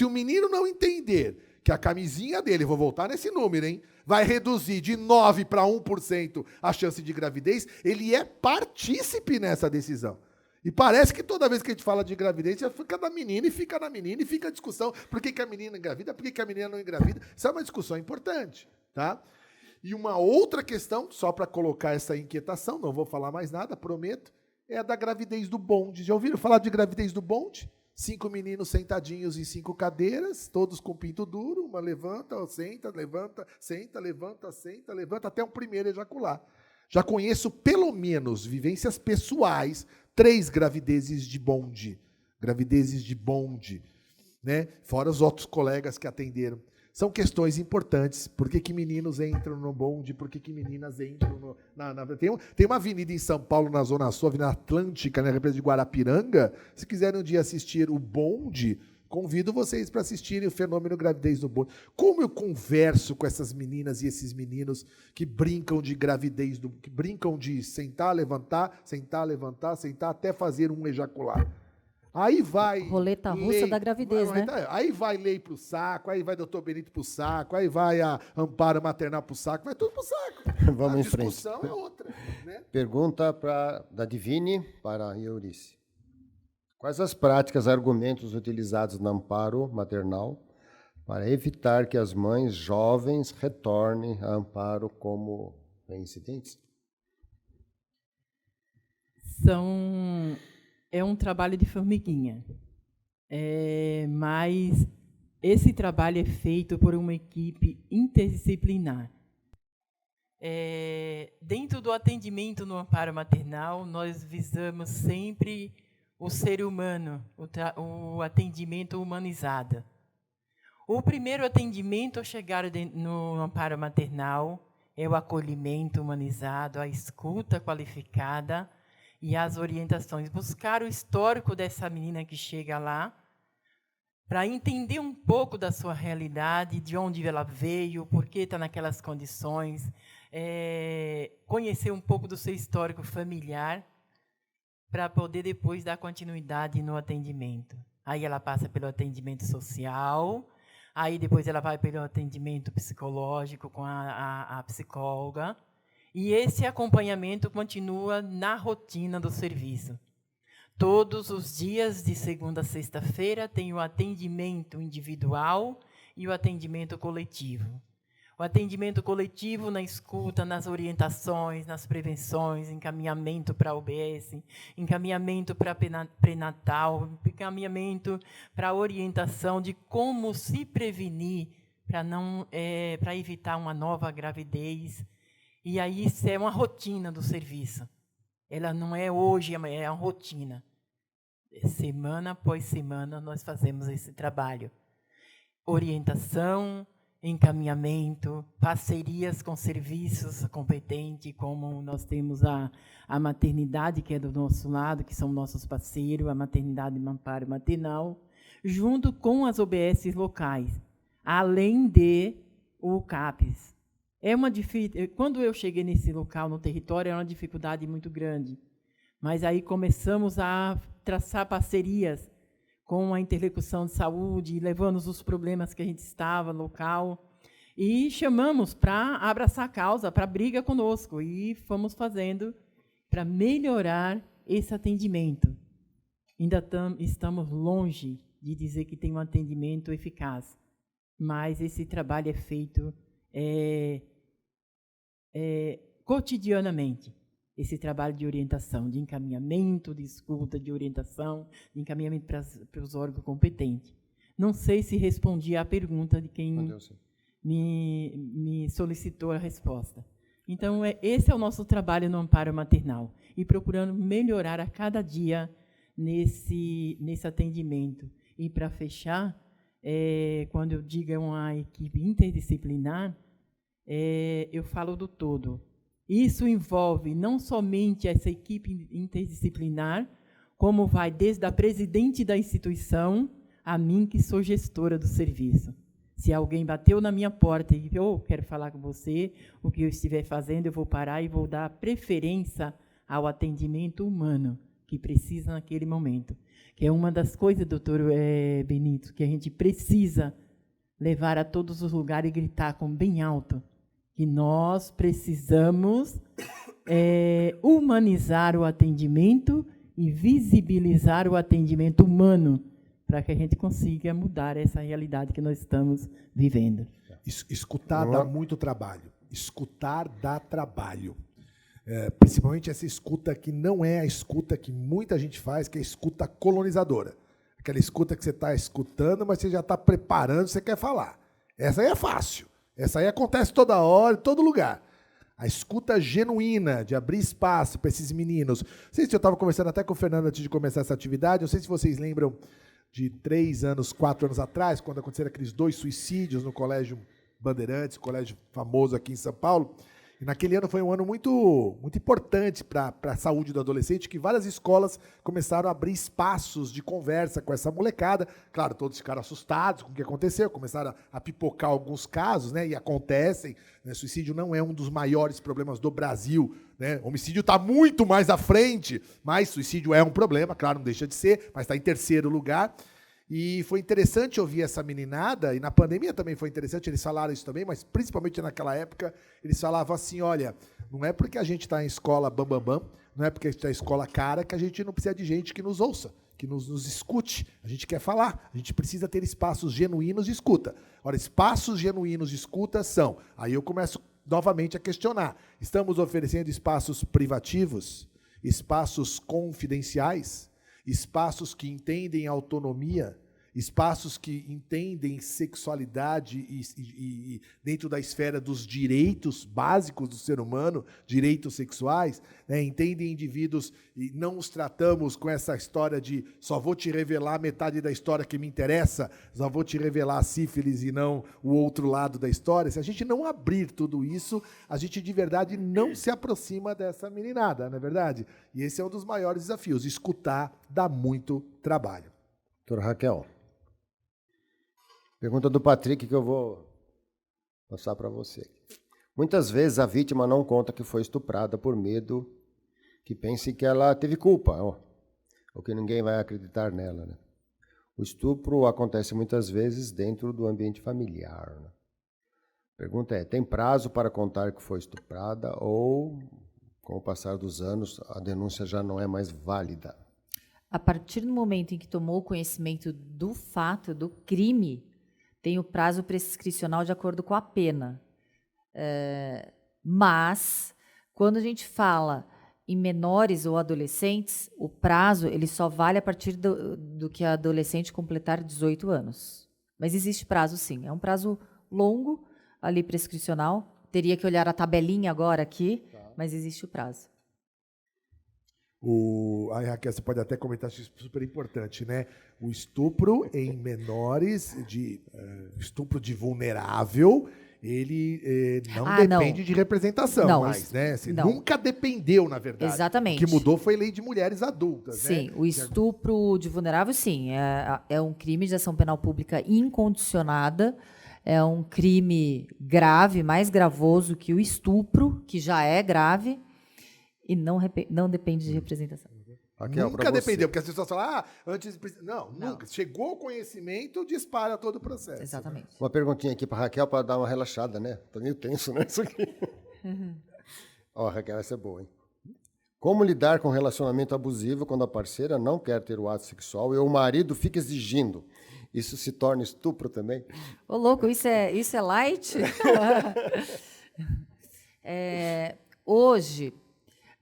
o menino não entender que a camisinha dele, vou voltar nesse número, hein, vai reduzir de 9% para 1% a chance de gravidez, ele é partícipe nessa decisão. E parece que toda vez que a gente fala de gravidez, já fica na menina e fica na menina e fica a discussão. Por que a menina engravida? Por que a menina não engravida? Isso é uma discussão importante, tá? E uma outra questão, só para colocar essa inquietação, não vou falar mais nada, prometo, é a da gravidez do bonde. Já ouviram falar de gravidez do bonde? 5 meninos sentadinhos em 5 cadeiras, todos com pinto duro, uma levanta, senta, levanta, senta, levanta, senta, levanta, até o primeiro ejacular. Já conheço, pelo menos, vivências pessoais, 3 gravidezes de bonde. Gravidezes de bonde, né? Fora os outros colegas que atenderam. São questões importantes. Por que meninos entram no bonde? Por que meninas entram Tem uma avenida em São Paulo, na Zona Sul, a Avenida Atlântica, na represa de Guarapiranga. Se quiserem um dia assistir o bonde, convido vocês para assistirem o fenômeno gravidez do bonde. Como eu converso com essas meninas e esses meninos que brincam de gravidez, que brincam de sentar, levantar, até fazer um ejacular. Aí vai... Roleta russa da gravidez, né? Aí vai lei pro saco, aí vai doutor Benito pro saco, aí vai a amparo maternal pro saco, vai tudo pro saco. Vamos em frente. A discussão é outra, né? Pergunta da Divine para a Eurice. Quais as práticas, argumentos utilizados no amparo maternal para evitar que as mães jovens retornem a amparo como reincidentes? É um trabalho de formiguinha, mas esse trabalho é feito por uma equipe interdisciplinar. Dentro do atendimento no amparo maternal, nós visamos sempre o ser humano, o atendimento humanizado. O primeiro atendimento ao chegar no amparo maternal é o acolhimento humanizado, a escuta qualificada, e as orientações, buscar o histórico dessa menina que chega lá, para entender um pouco da sua realidade, de onde ela veio, por que está naquelas condições, conhecer um pouco do seu histórico familiar, para poder depois dar continuidade no atendimento. Aí ela passa pelo atendimento social, aí depois ela vai pelo atendimento psicológico com a psicóloga, e esse acompanhamento continua na rotina do serviço. Todos os dias, de segunda a sexta-feira, tem o atendimento individual e o atendimento coletivo. O atendimento coletivo na escuta, nas orientações, nas prevenções, encaminhamento para a UBS, encaminhamento para pré-natal, encaminhamento para a orientação de como se prevenir para evitar uma nova gravidez. E aí isso é uma rotina do serviço. Ela não é hoje, é uma rotina. Semana após semana nós fazemos esse trabalho. Orientação, encaminhamento, parcerias com serviços competentes, como nós temos a maternidade, que é do nosso lado, que são nossos parceiros, a maternidade de amparo maternal, junto com as OBS locais, além de o CAPES. Quando eu cheguei nesse local, no território, era uma dificuldade muito grande. Mas aí começamos a traçar parcerias com a interlocução de saúde, levando os problemas que a gente estava no local, e chamamos para abraçar a causa, para briga conosco, e fomos fazendo para melhorar esse atendimento. Ainda estamos longe de dizer que tem um atendimento eficaz, mas esse trabalho é feito cotidianamente, esse trabalho de orientação, de encaminhamento, de escuta, de orientação, de encaminhamento para os órgãos competentes. Não sei se respondi à pergunta de quem me solicitou a resposta. Então, esse é o nosso trabalho no amparo maternal, e procurando melhorar a cada dia nesse atendimento. E, para fechar, quando eu digo uma equipe interdisciplinar, eu falo do todo. Isso envolve não somente essa equipe interdisciplinar, como vai desde a presidente da instituição a mim, que sou gestora do serviço. Se alguém bateu na minha porta e eu quero falar com você, o que eu estiver fazendo, eu vou parar e vou dar preferência ao atendimento humano que precisa naquele momento. Que é uma das coisas, doutor Benito, que a gente precisa levar a todos os lugares e gritar com bem alto, que nós precisamos humanizar o atendimento e visibilizar o atendimento humano, para que a gente consiga mudar essa realidade que nós estamos vivendo. Escutar dá muito trabalho. Escutar dá trabalho. Principalmente essa escuta que não é a escuta que muita gente faz, que é a escuta colonizadora. Aquela escuta que você está escutando, mas você já está preparando, você quer falar. Essa aí é fácil. Essa aí acontece toda hora, em todo lugar. A escuta genuína, de abrir espaço para esses meninos. Não sei se eu estava conversando até com o Fernando antes de começar essa atividade, não sei se vocês lembram de 3 anos, 4 anos atrás, quando aconteceram aqueles 2 suicídios no Colégio Bandeirantes, colégio famoso aqui em São Paulo. E naquele ano foi um ano muito importante para a saúde do adolescente, que várias escolas começaram a abrir espaços de conversa com essa molecada. Claro, todos ficaram assustados com o que aconteceu, começaram a pipocar alguns casos, né? E acontecem. Né? Suicídio não é um dos maiores problemas do Brasil. Né? Homicídio está muito mais à frente, mas suicídio é um problema, claro, não deixa de ser, mas está em 3º lugar. E foi interessante ouvir essa meninada, e na pandemia também foi interessante, eles falaram isso também, mas principalmente naquela época, eles falavam assim, olha, não é porque a gente está em escola bambambam, não é porque a gente está em escola cara, que a gente não precisa de gente que nos ouça, que nos escute. A gente quer falar, a gente precisa ter espaços genuínos de escuta. Ora, espaços genuínos de escuta são, aí eu começo novamente a questionar, estamos oferecendo espaços privativos, espaços confidenciais, espaços que entendem autonomia, espaços que entendem sexualidade e dentro da esfera dos direitos básicos do ser humano, direitos sexuais, né, entendem indivíduos e não os tratamos com essa história de só vou te revelar metade da história que me interessa, só vou te revelar a sífilis e não o outro lado da história. Se a gente não abrir tudo isso, a gente de verdade não se aproxima dessa meninada, não é verdade? E esse é um dos maiores desafios. Escutar dá muito trabalho. Doutora Raquel, pergunta do Patrick que eu vou passar para você. Muitas vezes a vítima não conta que foi estuprada por medo que pense que ela teve culpa, ou que ninguém vai acreditar nela. Né? O estupro acontece muitas vezes dentro do ambiente familiar. Né? A pergunta é, tem prazo para contar que foi estuprada ou, com o passar dos anos, a denúncia já não é mais válida? A partir do momento em que tomou conhecimento do fato, do crime, tem o prazo prescricional de acordo com a pena. Mas, quando a gente fala em menores ou adolescentes, o prazo ele só vale a partir do que a adolescente completar 18 anos. Mas existe prazo, sim. É um prazo longo, ali prescricional. Teria que olhar a tabelinha agora aqui, mas existe o prazo. Aí, Raquel, você pode até comentar isso, super importante, né? O estupro em menores, estupro de vulnerável, ele não depende de representação não, mais, né? Assim, não. Nunca dependeu, na verdade. Exatamente. O que mudou foi a lei de mulheres adultas, sim, né? O estupro de vulnerável, sim, é um crime de ação penal pública incondicionada, é um crime grave, mais gravoso que o estupro, que já é grave, e não depende de representação. Raquel, nunca dependeu, porque as pessoas falam, antes... Não, nunca. Chegou o conhecimento, dispara todo o processo. Exatamente. Né? Uma perguntinha aqui para a Raquel para dar uma relaxada, né? Tô meio tenso, né? Isso aqui. Raquel, essa é boa, hein? Como lidar com relacionamento abusivo quando a parceira não quer ter o ato sexual e o marido fica exigindo? Isso se torna estupro também? Ô, louco, isso é light? Hoje...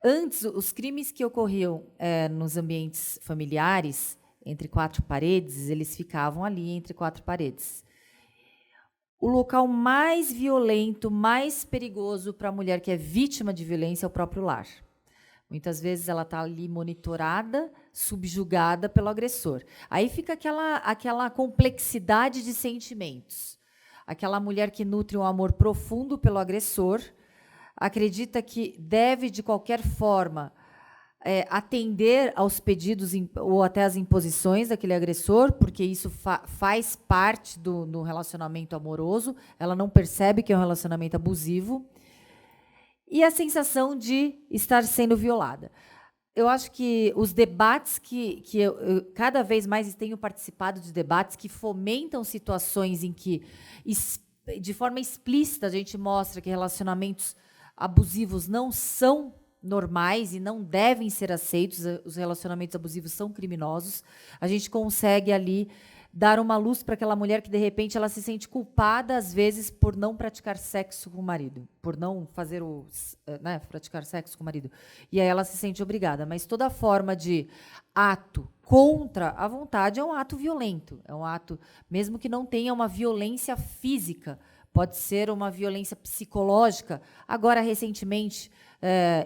Antes, os crimes que ocorriam nos ambientes familiares, entre 4 paredes, eles ficavam ali entre 4 paredes. O local mais violento, mais perigoso para a mulher que é vítima de violência é o próprio lar. Muitas vezes ela está ali monitorada, subjugada pelo agressor. Aí fica aquela complexidade de sentimentos. Aquela mulher que nutre um amor profundo pelo agressor, acredita que deve, de qualquer forma, atender aos pedidos ou até às imposições daquele agressor, porque isso faz parte do relacionamento amoroso, ela não percebe que é um relacionamento abusivo, e a sensação de estar sendo violada. Eu acho que os debates que eu cada vez mais tenho participado de debates que fomentam situações em que, de forma explícita, a gente mostra que relacionamentos abusivos não são normais e não devem ser aceitos, os relacionamentos abusivos são criminosos, a gente consegue ali dar uma luz para aquela mulher que, de repente, ela se sente culpada, às vezes, por não praticar sexo com o marido, por não fazer praticar sexo com o marido. E aí ela se sente obrigada. Mas toda forma de ato contra a vontade é um ato violento, é um ato, mesmo que não tenha uma violência física, pode ser uma violência psicológica. Agora, recentemente,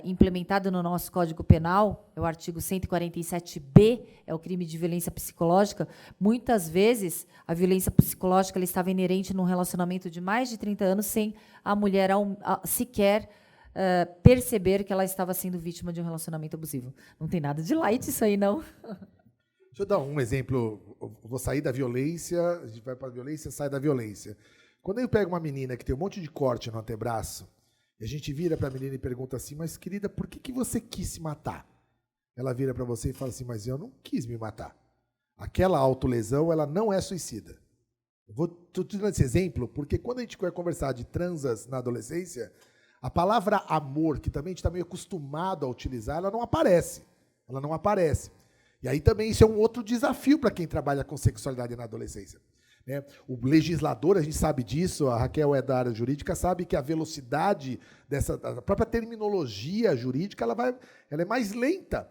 implementado no nosso Código Penal, é o artigo 147b, é o crime de violência psicológica. Muitas vezes, a violência psicológica ela estava inerente num relacionamento de mais de 30 anos, sem a mulher sequer perceber que ela estava sendo vítima de um relacionamento abusivo. Não tem nada de light isso aí, não. Deixa eu dar um exemplo. Eu vou sair da violência, a gente vai para a violência, sai da violência. Quando eu pego uma menina que tem um monte de corte no antebraço, e a gente vira para a menina e pergunta assim, mas querida, por que você quis se matar? Ela vira para você e fala assim, mas eu não quis me matar. Aquela autolesão, ela não é suicida. Estou te dando esse exemplo, porque quando a gente vai conversar de transas na adolescência, a palavra amor, que também a gente está meio acostumado a utilizar, ela não aparece. Ela não aparece. E aí também isso é um outro desafio para quem trabalha com sexualidade na adolescência. O legislador, a gente sabe disso, a Raquel é da área jurídica, sabe que a velocidade da própria terminologia jurídica ela é mais lenta.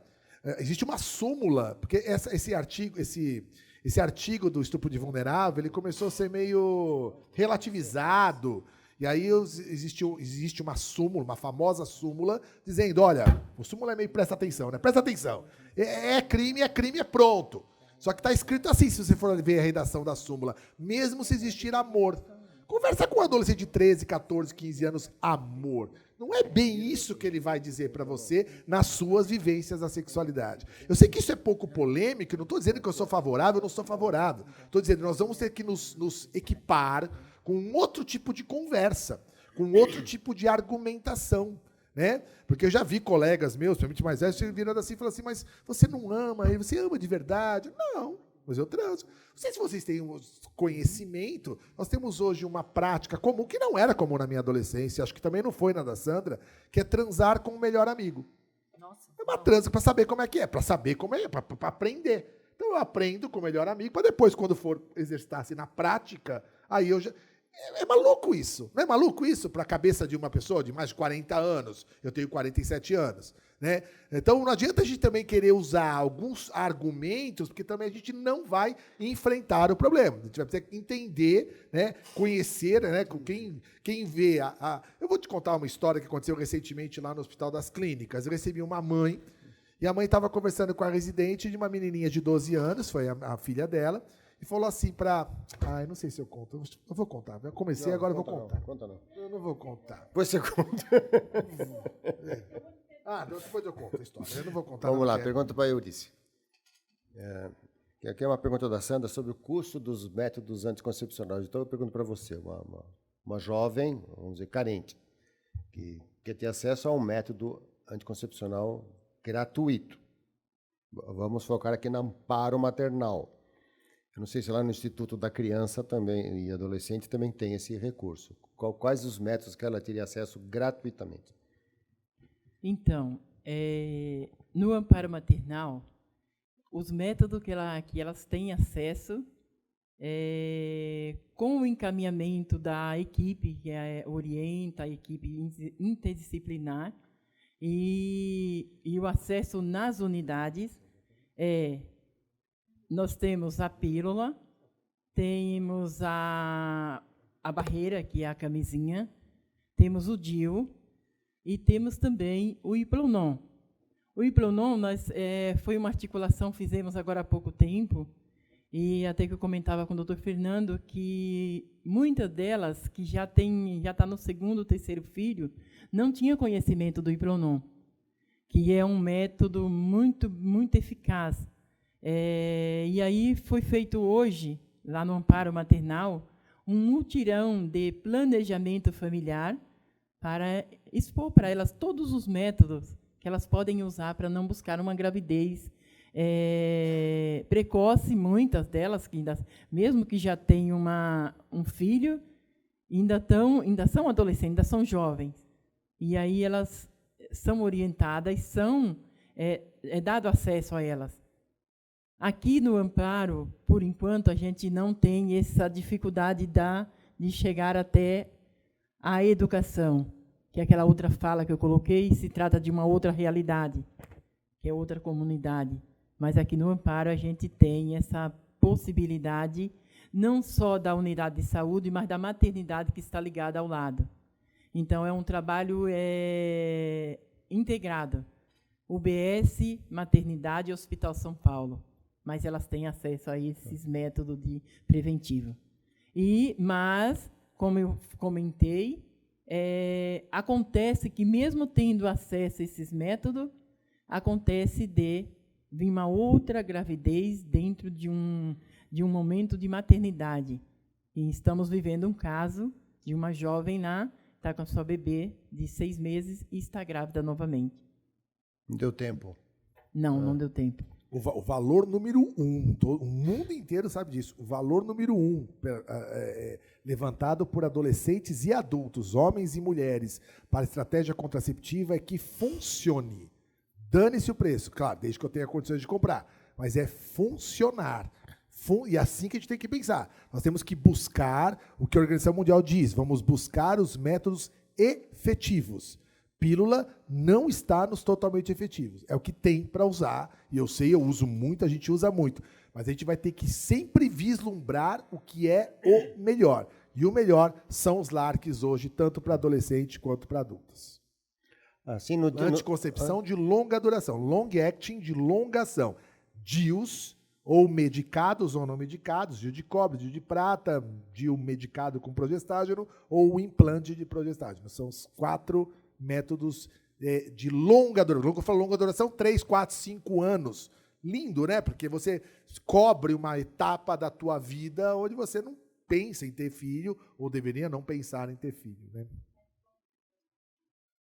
Existe uma súmula, porque esse artigo do estupro de vulnerável ele começou a ser meio relativizado. E aí existe uma súmula, uma famosa súmula, dizendo, olha, o súmula é meio presta atenção, né? Presta atenção. É crime, é pronto. Só que está escrito assim, se você for ver a redação da súmula, mesmo se existir amor. Conversa com um adolescente de 13, 14, 15 anos, amor. Não é bem isso que ele vai dizer para você nas suas vivências da sexualidade. Eu sei que isso é pouco polêmico, não estou dizendo que eu sou favorável, eu não sou favorável. Estou dizendo que nós vamos ter que nos equipar com um outro tipo de conversa, com outro tipo de argumentação. Né? Porque eu já vi colegas meus, principalmente mais velhos, virando assim e falando assim, mas você não ama, você ama de verdade? Não, mas eu transo. Não sei se vocês têm um conhecimento, nós temos hoje uma prática comum, que não era comum na minha adolescência, acho que também não foi na da Sandra, que é transar com o melhor amigo. Nossa, é uma transa para saber como é que é, para saber como é, para aprender. Então eu aprendo com o melhor amigo, para depois, quando for exercitar assim, na prática, aí eu já... É maluco isso, não é maluco isso para a cabeça de uma pessoa de mais de 40 anos? Eu tenho 47 anos. Né? Então não adianta a gente também querer usar alguns argumentos, porque também a gente não vai enfrentar o problema. A gente vai precisar entender, né? Conhecer, né? Com quem vê. Eu vou te contar uma história que aconteceu recentemente lá no Hospital das Clínicas. Eu recebi uma mãe, e a mãe estava conversando com a residente de uma menininha de 12 anos, foi a filha dela, e falou assim para... eu não sei se eu conto. Eu vou contar. Eu comecei, agora eu vou contar. Não, conta não. Eu não vou contar. Depois você conta. Depois eu conto a história. Eu não vou contar. Vamos lá, pergunta para a Eurice. Aqui é uma pergunta da Sandra sobre o custo dos métodos anticoncepcionais. Então eu pergunto para você, uma jovem, vamos dizer, carente, que quer ter acesso a um método anticoncepcional gratuito. Vamos focar aqui no amparo maternal. Eu não sei se lá no Instituto da Criança também e Adolescente também tem esse recurso. Quais os métodos que ela teria acesso gratuitamente? Então, no amparo maternal, os métodos que elas têm acesso, com o encaminhamento da equipe que orienta, a equipe interdisciplinar, e o acesso nas unidades, nós temos a pílula, temos a barreira, que é a camisinha, temos o DIU e temos também o Iplonon. O Iplonon foi uma articulação que fizemos agora há pouco tempo, e até que eu comentava com o doutor Fernando que muitas delas, que já está no segundo, terceiro filho, não tinha conhecimento do Iplonon, que é um método muito, muito eficaz. E aí foi feito hoje, lá no amparo maternal, um mutirão de planejamento familiar para expor para elas todos os métodos que elas podem usar para não buscar uma gravidez precoce. Muitas delas, que ainda, mesmo que já têm um filho, ainda são adolescentes, ainda são jovens. E aí elas são orientadas, é dado acesso a elas. Aqui no Amparo, por enquanto, a gente não tem essa dificuldade de chegar até a educação, que é aquela outra fala que eu coloquei, se trata de uma outra realidade, que é outra comunidade. Mas aqui no Amparo a gente tem essa possibilidade, não só da unidade de saúde, mas da maternidade que está ligada ao lado. Então, é um trabalho integrado. UBS, maternidade e Hospital São Paulo. Mas elas têm acesso a esses métodos de preventivo. Mas, como eu comentei, acontece que, mesmo tendo acesso a esses métodos, acontece de vir uma outra gravidez dentro de um momento de maternidade. E estamos vivendo um caso de uma jovem lá, está com a sua bebê de 6 meses e está grávida novamente. Não deu tempo? Não deu tempo. O valor número 1, o mundo inteiro sabe disso, o valor número 1 levantado por adolescentes e adultos, homens e mulheres, para a estratégia contraceptiva é que funcione. Dane-se o preço, claro, desde que eu tenha condições de comprar, mas é funcionar. E é assim que a gente tem que pensar. Nós temos que buscar o que a Organização Mundial diz, vamos buscar os métodos efetivos. Pílula não está nos totalmente efetivos. É o que tem para usar, e eu sei, eu uso muito, a gente usa muito, mas a gente vai ter que sempre vislumbrar o que é o melhor. E o melhor são os LARCs hoje, tanto para adolescentes quanto para adultos. Assim, Anticoncepção de longa duração, long acting de longa ação. DIUs, ou medicados ou não medicados, DIU de cobre, DIU de prata, DIU medicado com progestágeno, ou o implante de progestágeno. São os 4 métodos de longa duração. Eu falo longa duração, 3, 4, 5 anos. Lindo, né? Porque você cobre uma etapa da tua vida onde você não pensa em ter filho, ou deveria não pensar em ter filho, né?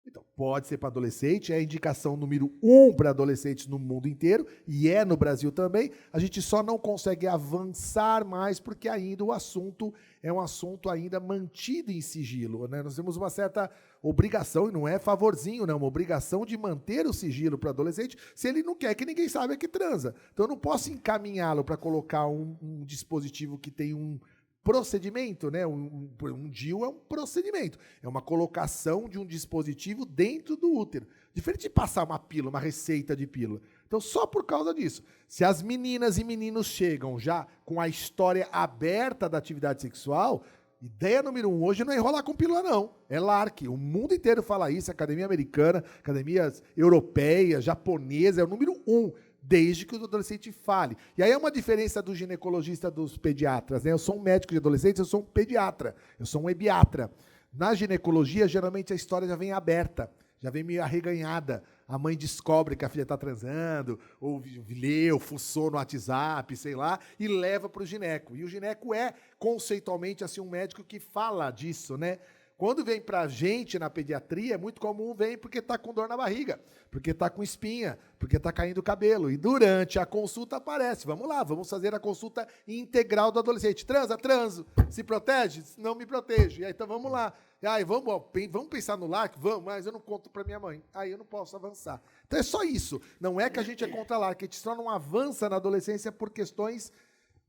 Então, pode ser para adolescente, é a indicação número 1 para adolescentes no mundo inteiro, e é no Brasil também. A gente só não consegue avançar mais porque ainda o assunto é um assunto ainda mantido em sigilo, né? Nós temos uma certa obrigação, e não é favorzinho, não, uma obrigação de manter o sigilo para adolescente se ele não quer que ninguém saiba que transa. Então, eu não posso encaminhá-lo para colocar um dispositivo que tem um procedimento, né? Um DIU é um procedimento, é uma colocação de um dispositivo dentro do útero. Diferente de passar uma pílula, uma receita de pílula. Então, só por causa disso, se as meninas e meninos chegam já com a história aberta da atividade sexual, ideia número 1 hoje não é enrolar com pílula, não. É LARC. O mundo inteiro fala isso, academia americana, academias europeias, japonesa, é o número 1. Desde que o adolescente fale. E aí é uma diferença do ginecologista dos pediatras, né? Eu sou um médico de adolescentes, eu sou um pediatra, eu sou um ebiatra. Na ginecologia, geralmente a história já vem aberta, já vem meio arreganhada. A mãe descobre que a filha está transando, ou leu, fuçou no WhatsApp, sei lá, e leva para o gineco. E o gineco é, conceitualmente, assim, um médico que fala disso, né? Quando vem para a gente na pediatria, é muito comum, vem porque está com dor na barriga, porque está com espinha, porque está caindo o cabelo. E durante a consulta aparece, vamos lá, vamos fazer a consulta integral do adolescente. Transo, se protege? Não me protejo. E aí, então vamos lá. E aí, vamos pensar no LARC? Vamos, mas eu não conto para minha mãe. Aí eu não posso avançar. Então é só isso. Não é que a gente é contra LARC, a gente só não avança na adolescência por questões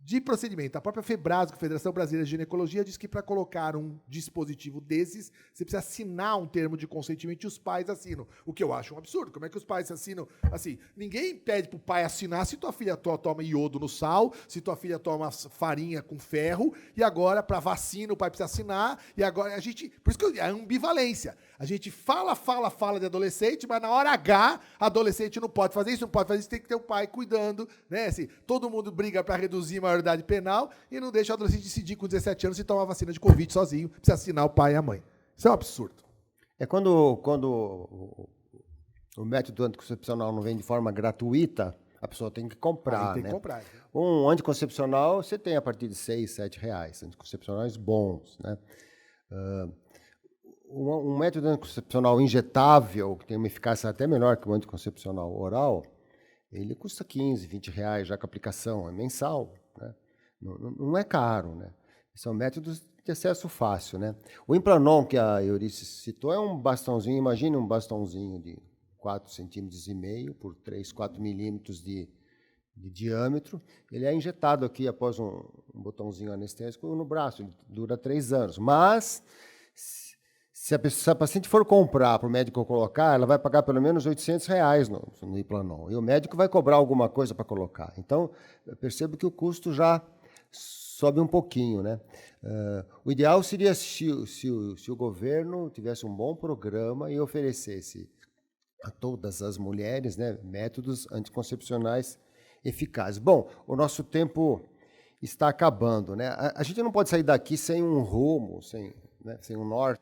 de procedimento. A própria FEBRASGO, Federação Brasileira de Ginecologia, diz que para colocar um dispositivo desses, você precisa assinar um termo de consentimento e os pais assinam. O que eu acho um absurdo. Como é que os pais assinam? Assim, ninguém pede para o pai assinar se tua filha toma iodo no sal, se tua filha toma farinha com ferro, e agora, para vacina, o pai precisa assinar, e agora a gente... Por isso que é ambivalência. A gente fala de adolescente, mas na hora H, adolescente não pode fazer isso, tem que ter o pai cuidando, né? Assim, todo mundo briga para reduzir a maioridade penal e não deixa o adolescente decidir com 17 anos se tomar vacina de Covid sozinho, precisa assinar o pai e a mãe. Isso é um absurdo. É quando o método anticoncepcional não vem de forma gratuita, a pessoa tem que comprar, tem né? que comprar. Um anticoncepcional você tem a partir de R$6, R$7, anticoncepcionais bons, né? um método anticoncepcional injetável, que tem uma eficácia até menor que o anticoncepcional oral, ele custa 15, 20 reais já com a aplicação, é mensal, né? Não é caro, né? São métodos de acesso fácil, né? O Implanon, que a Eurice citou, é um bastãozinho, imagine um bastãozinho de 4,5 cm por 3, 4 milímetros de diâmetro. Ele é injetado aqui após um botãozinho anestésico no braço, ele dura 3 anos. Mas, se a paciente for comprar para o médico colocar, ela vai pagar pelo menos R$800 no Implanon. E o médico vai cobrar alguma coisa para colocar. Então, eu percebo que o custo já sobe um pouquinho, né? O ideal seria se o governo tivesse um bom programa e oferecesse a todas as mulheres, né, métodos anticoncepcionais eficazes. Bom, o nosso tempo está acabando, né? A gente não pode sair daqui sem um rumo, sem um norte.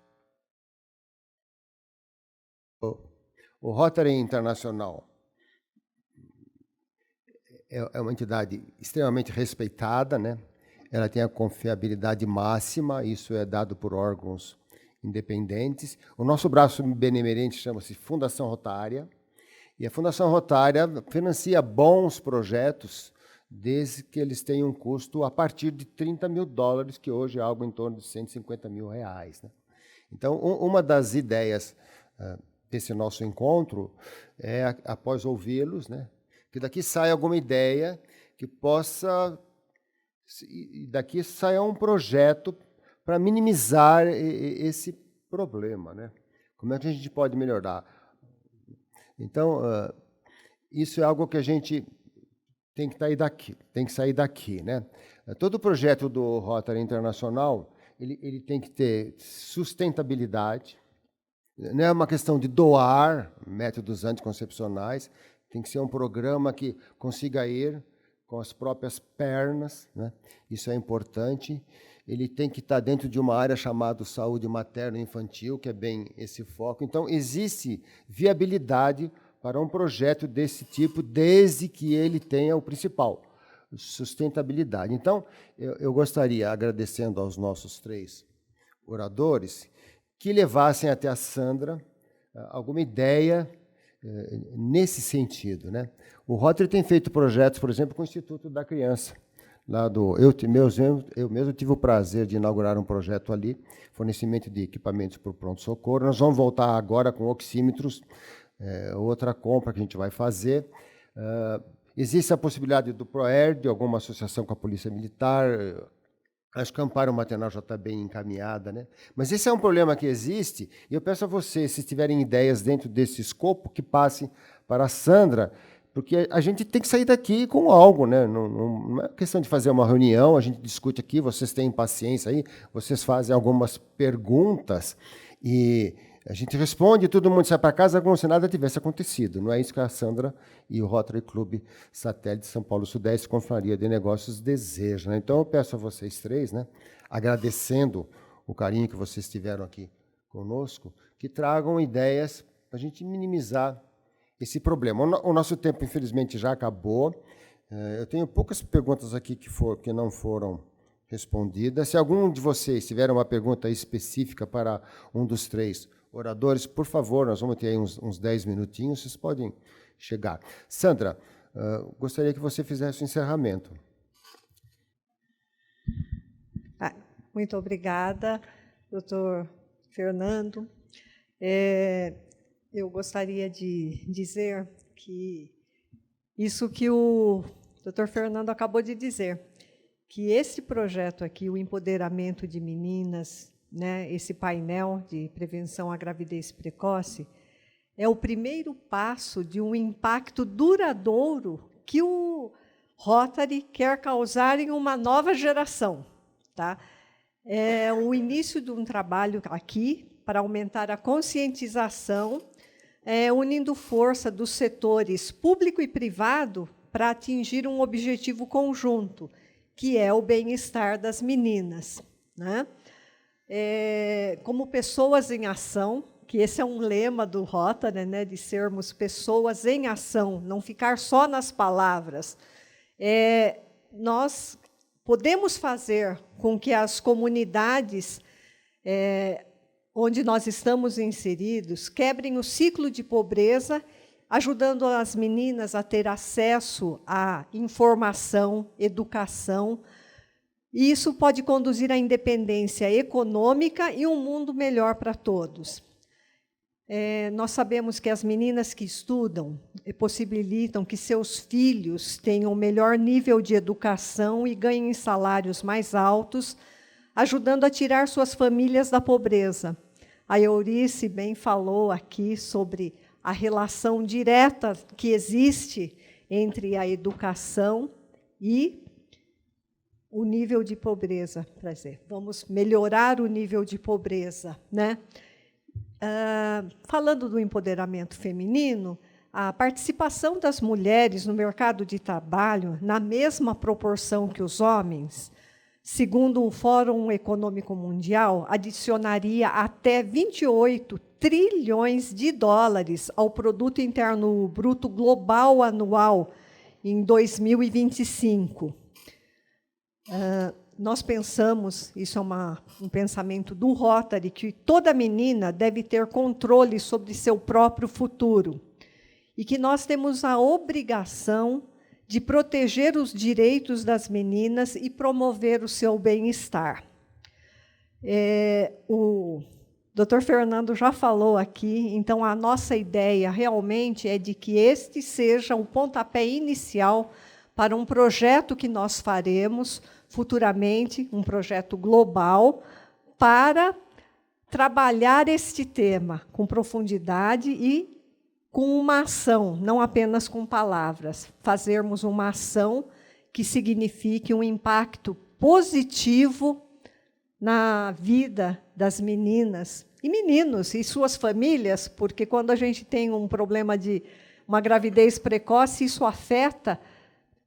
O Rotary Internacional é uma entidade extremamente respeitada, né? Ela tem a confiabilidade máxima, isso é dado por órgãos independentes. O nosso braço benemerente chama-se Fundação Rotária, e a Fundação Rotária financia bons projetos, desde que eles tenham um custo a partir de $30 mil, que hoje é algo em torno de R$150 mil. Né? Então, uma das ideias desse nosso encontro é, após ouvi-los, né, que daqui saia alguma ideia que possa... E daqui saia um projeto para minimizar esse problema, né? Como é que a gente pode melhorar? Então, isso é algo que a gente tem que sair daqui, né? Todo projeto do Rotary Internacional, ele tem que ter sustentabilidade, não é uma questão de doar métodos anticoncepcionais, tem que ser um programa que consiga ir com as próprias pernas, né? Isso é importante. Ele tem que estar dentro de uma área chamada saúde materno-infantil, que é bem esse foco. Então, existe viabilidade para um projeto desse tipo, desde que ele tenha o principal, sustentabilidade. Então, eu gostaria, agradecendo aos nossos 3 oradores, que levassem até a Sandra alguma ideia nesse sentido, né? O Rotary tem feito projetos, por exemplo, com o Instituto da Criança. Eu mesmo tive o prazer de inaugurar um projeto ali, fornecimento de equipamentos para o pronto-socorro. Nós vamos voltar agora com oxímetros, outra compra que a gente vai fazer. Existe a possibilidade do PROERD, de alguma associação com a Polícia Militar. Acho que a Amparo Maternal já está bem encaminhada, né? Mas esse é um problema que existe, e eu peço a vocês, se tiverem ideias dentro desse escopo, que passem para a Sandra, porque a gente tem que sair daqui com algo, né? Não é questão de fazer uma reunião, a gente discute aqui, vocês têm paciência aí, vocês fazem algumas perguntas, e a gente responde, todo mundo sai para casa como se nada tivesse acontecido. Não é isso que a Sandra e o Rotary Clube Satélite São Paulo Sudeste, Confraria de Negócios, desejam, né? Então, eu peço a vocês 3, né, agradecendo o carinho que vocês tiveram aqui conosco, que tragam ideias para a gente minimizar esse problema. O nosso tempo, infelizmente, já acabou. Eu tenho poucas perguntas aqui que não foram respondidas. Se algum de vocês tiver uma pergunta específica para um dos 3 oradores, por favor, nós vamos ter aí uns 10 minutinhos, vocês podem chegar. Sandra, gostaria que você fizesse o encerramento. Muito obrigada, doutor Fernando. Eu gostaria de dizer que isso que o doutor Fernando acabou de dizer, que esse projeto aqui, o empoderamento de meninas, né, esse painel de prevenção à gravidez precoce, é o primeiro passo de um impacto duradouro que o Rotary quer causar em uma nova geração. Tá? É o início de um trabalho aqui para aumentar a conscientização, unindo força dos setores público e privado para atingir um objetivo conjunto, que é o bem-estar das meninas. Né? Como pessoas em ação, que esse é um lema do Rotary, né, de sermos pessoas em ação, não ficar só nas palavras. Nós podemos fazer com que as comunidades onde nós estamos inseridos quebrem o ciclo de pobreza, ajudando as meninas a ter acesso à informação, educação. E isso pode conduzir à independência econômica e um mundo melhor para todos. Nós sabemos que as meninas que estudam possibilitam que seus filhos tenham melhor nível de educação e ganhem salários mais altos, ajudando a tirar suas famílias da pobreza. A Eurice bem falou aqui sobre a relação direta que existe entre a educação e o nível de pobreza. Quer dizer, vamos melhorar o nível de pobreza, né? Falando do empoderamento feminino, a participação das mulheres no mercado de trabalho, na mesma proporção que os homens, segundo o Fórum Econômico Mundial, adicionaria até 28 trilhões de dólares ao Produto Interno Bruto Global anual em 2025. Nós pensamos, isso é um pensamento do Rotary, que toda menina deve ter controle sobre seu próprio futuro e que nós temos a obrigação de proteger os direitos das meninas e promover o seu bem-estar. O Dr. Fernando já falou aqui, então a nossa ideia realmente é de que este seja o pontapé inicial para um projeto que nós faremos futuramente, um projeto global, para trabalhar este tema com profundidade e com uma ação, não apenas com palavras. Fazermos uma ação que signifique um impacto positivo na vida das meninas e meninos e suas famílias, porque quando a gente tem um problema de uma gravidez precoce, isso afeta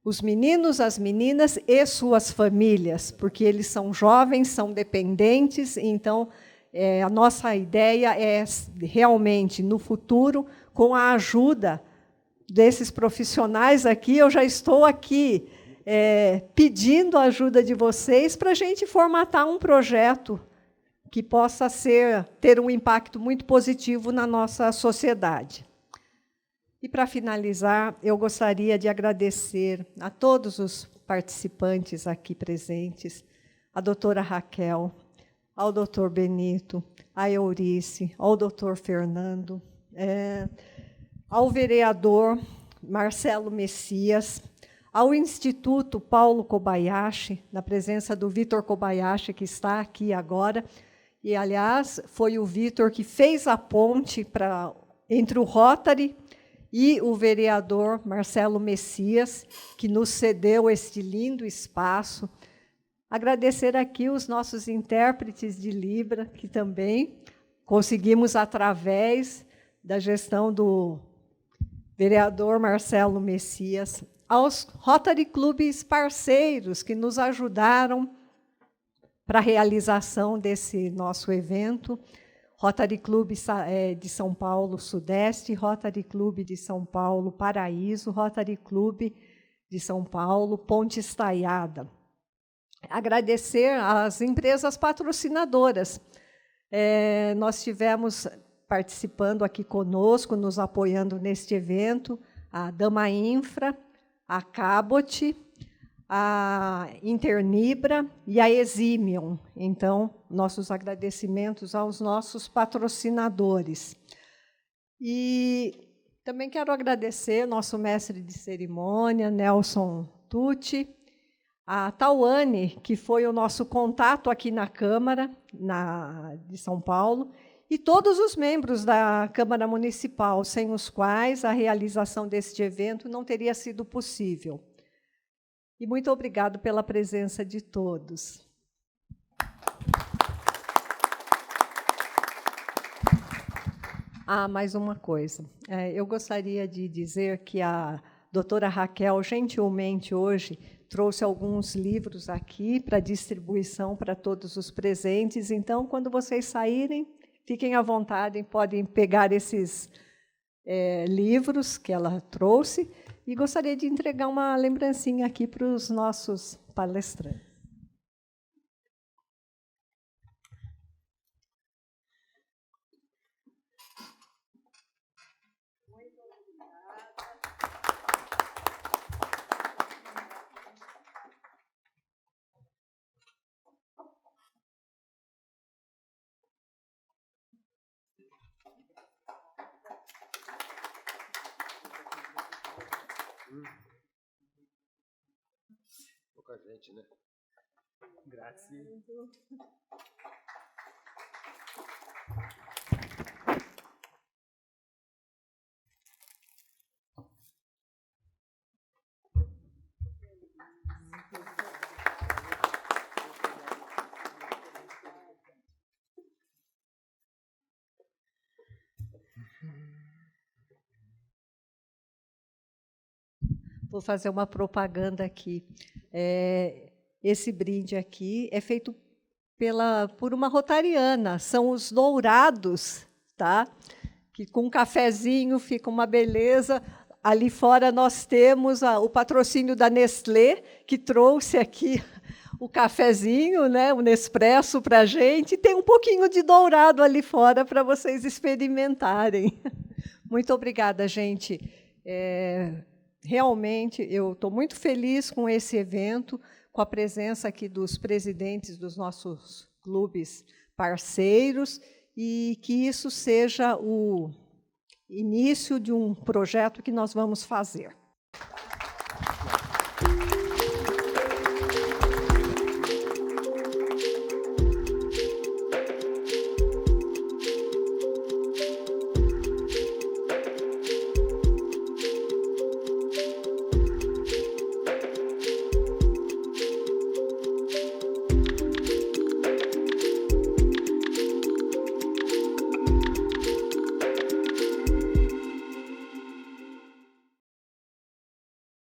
os meninos, as meninas e suas famílias, porque eles são jovens, são dependentes, então a nossa ideia é realmente, no futuro, com a ajuda desses profissionais aqui, eu já estou aqui pedindo a ajuda de vocês para a gente formatar um projeto que possa ter um impacto muito positivo na nossa sociedade. E, para finalizar, eu gostaria de agradecer a todos os participantes aqui presentes, a doutora Raquel, ao doutor Benito, a Eurice, ao doutor Fernando, ao vereador Marcelo Messias, ao Instituto Paulo Kobayashi, na presença do Vitor Kobayashi, que está aqui agora, e, aliás, foi o Vitor que fez a ponte entre o Rotary e o vereador Marcelo Messias, que nos cedeu este lindo espaço. Agradecer aqui os nossos intérpretes de Libra, que também conseguimos através da gestão do vereador Marcelo Messias, aos Rotary Clubes parceiros que nos ajudaram para a realização desse nosso evento, Rotary Clube de São Paulo Sudeste, Rotary Clube de São Paulo Paraíso, Rotary Clube de São Paulo Ponte Estaiada. Agradecer às empresas patrocinadoras. Nós tivemos participando aqui conosco, nos apoiando neste evento, a Dama Infra, a Cabot, a Internibra e a Eximion. Então, nossos agradecimentos aos nossos patrocinadores. E também quero agradecer nosso mestre de cerimônia, Nelson Tucci, a Tauane, que foi o nosso contato aqui na Câmara de São Paulo, e todos os membros da Câmara Municipal, sem os quais a realização deste evento não teria sido possível. E muito obrigado pela presença de todos. Mais uma coisa. Eu gostaria de dizer que a doutora Raquel, gentilmente, hoje, trouxe alguns livros aqui para distribuição para todos os presentes. Então, quando vocês saírem, fiquem à vontade, podem pegar esses livros que ela trouxe. E gostaria de entregar uma lembrancinha aqui para os nossos palestrantes. Pouca gente, né? Grazie. Vou fazer uma propaganda aqui. Esse brinde aqui é feito por uma rotariana, são os dourados, tá? Que com um cafezinho fica uma beleza. Ali fora nós temos o patrocínio da Nestlé, que trouxe aqui o cafezinho, né, o Nespresso para a gente, e tem um pouquinho de dourado ali fora para vocês experimentarem. Muito obrigada, gente. Realmente, eu estou muito feliz com esse evento, com a presença aqui dos presidentes dos nossos clubes parceiros, e que isso seja o início de um projeto que nós vamos fazer.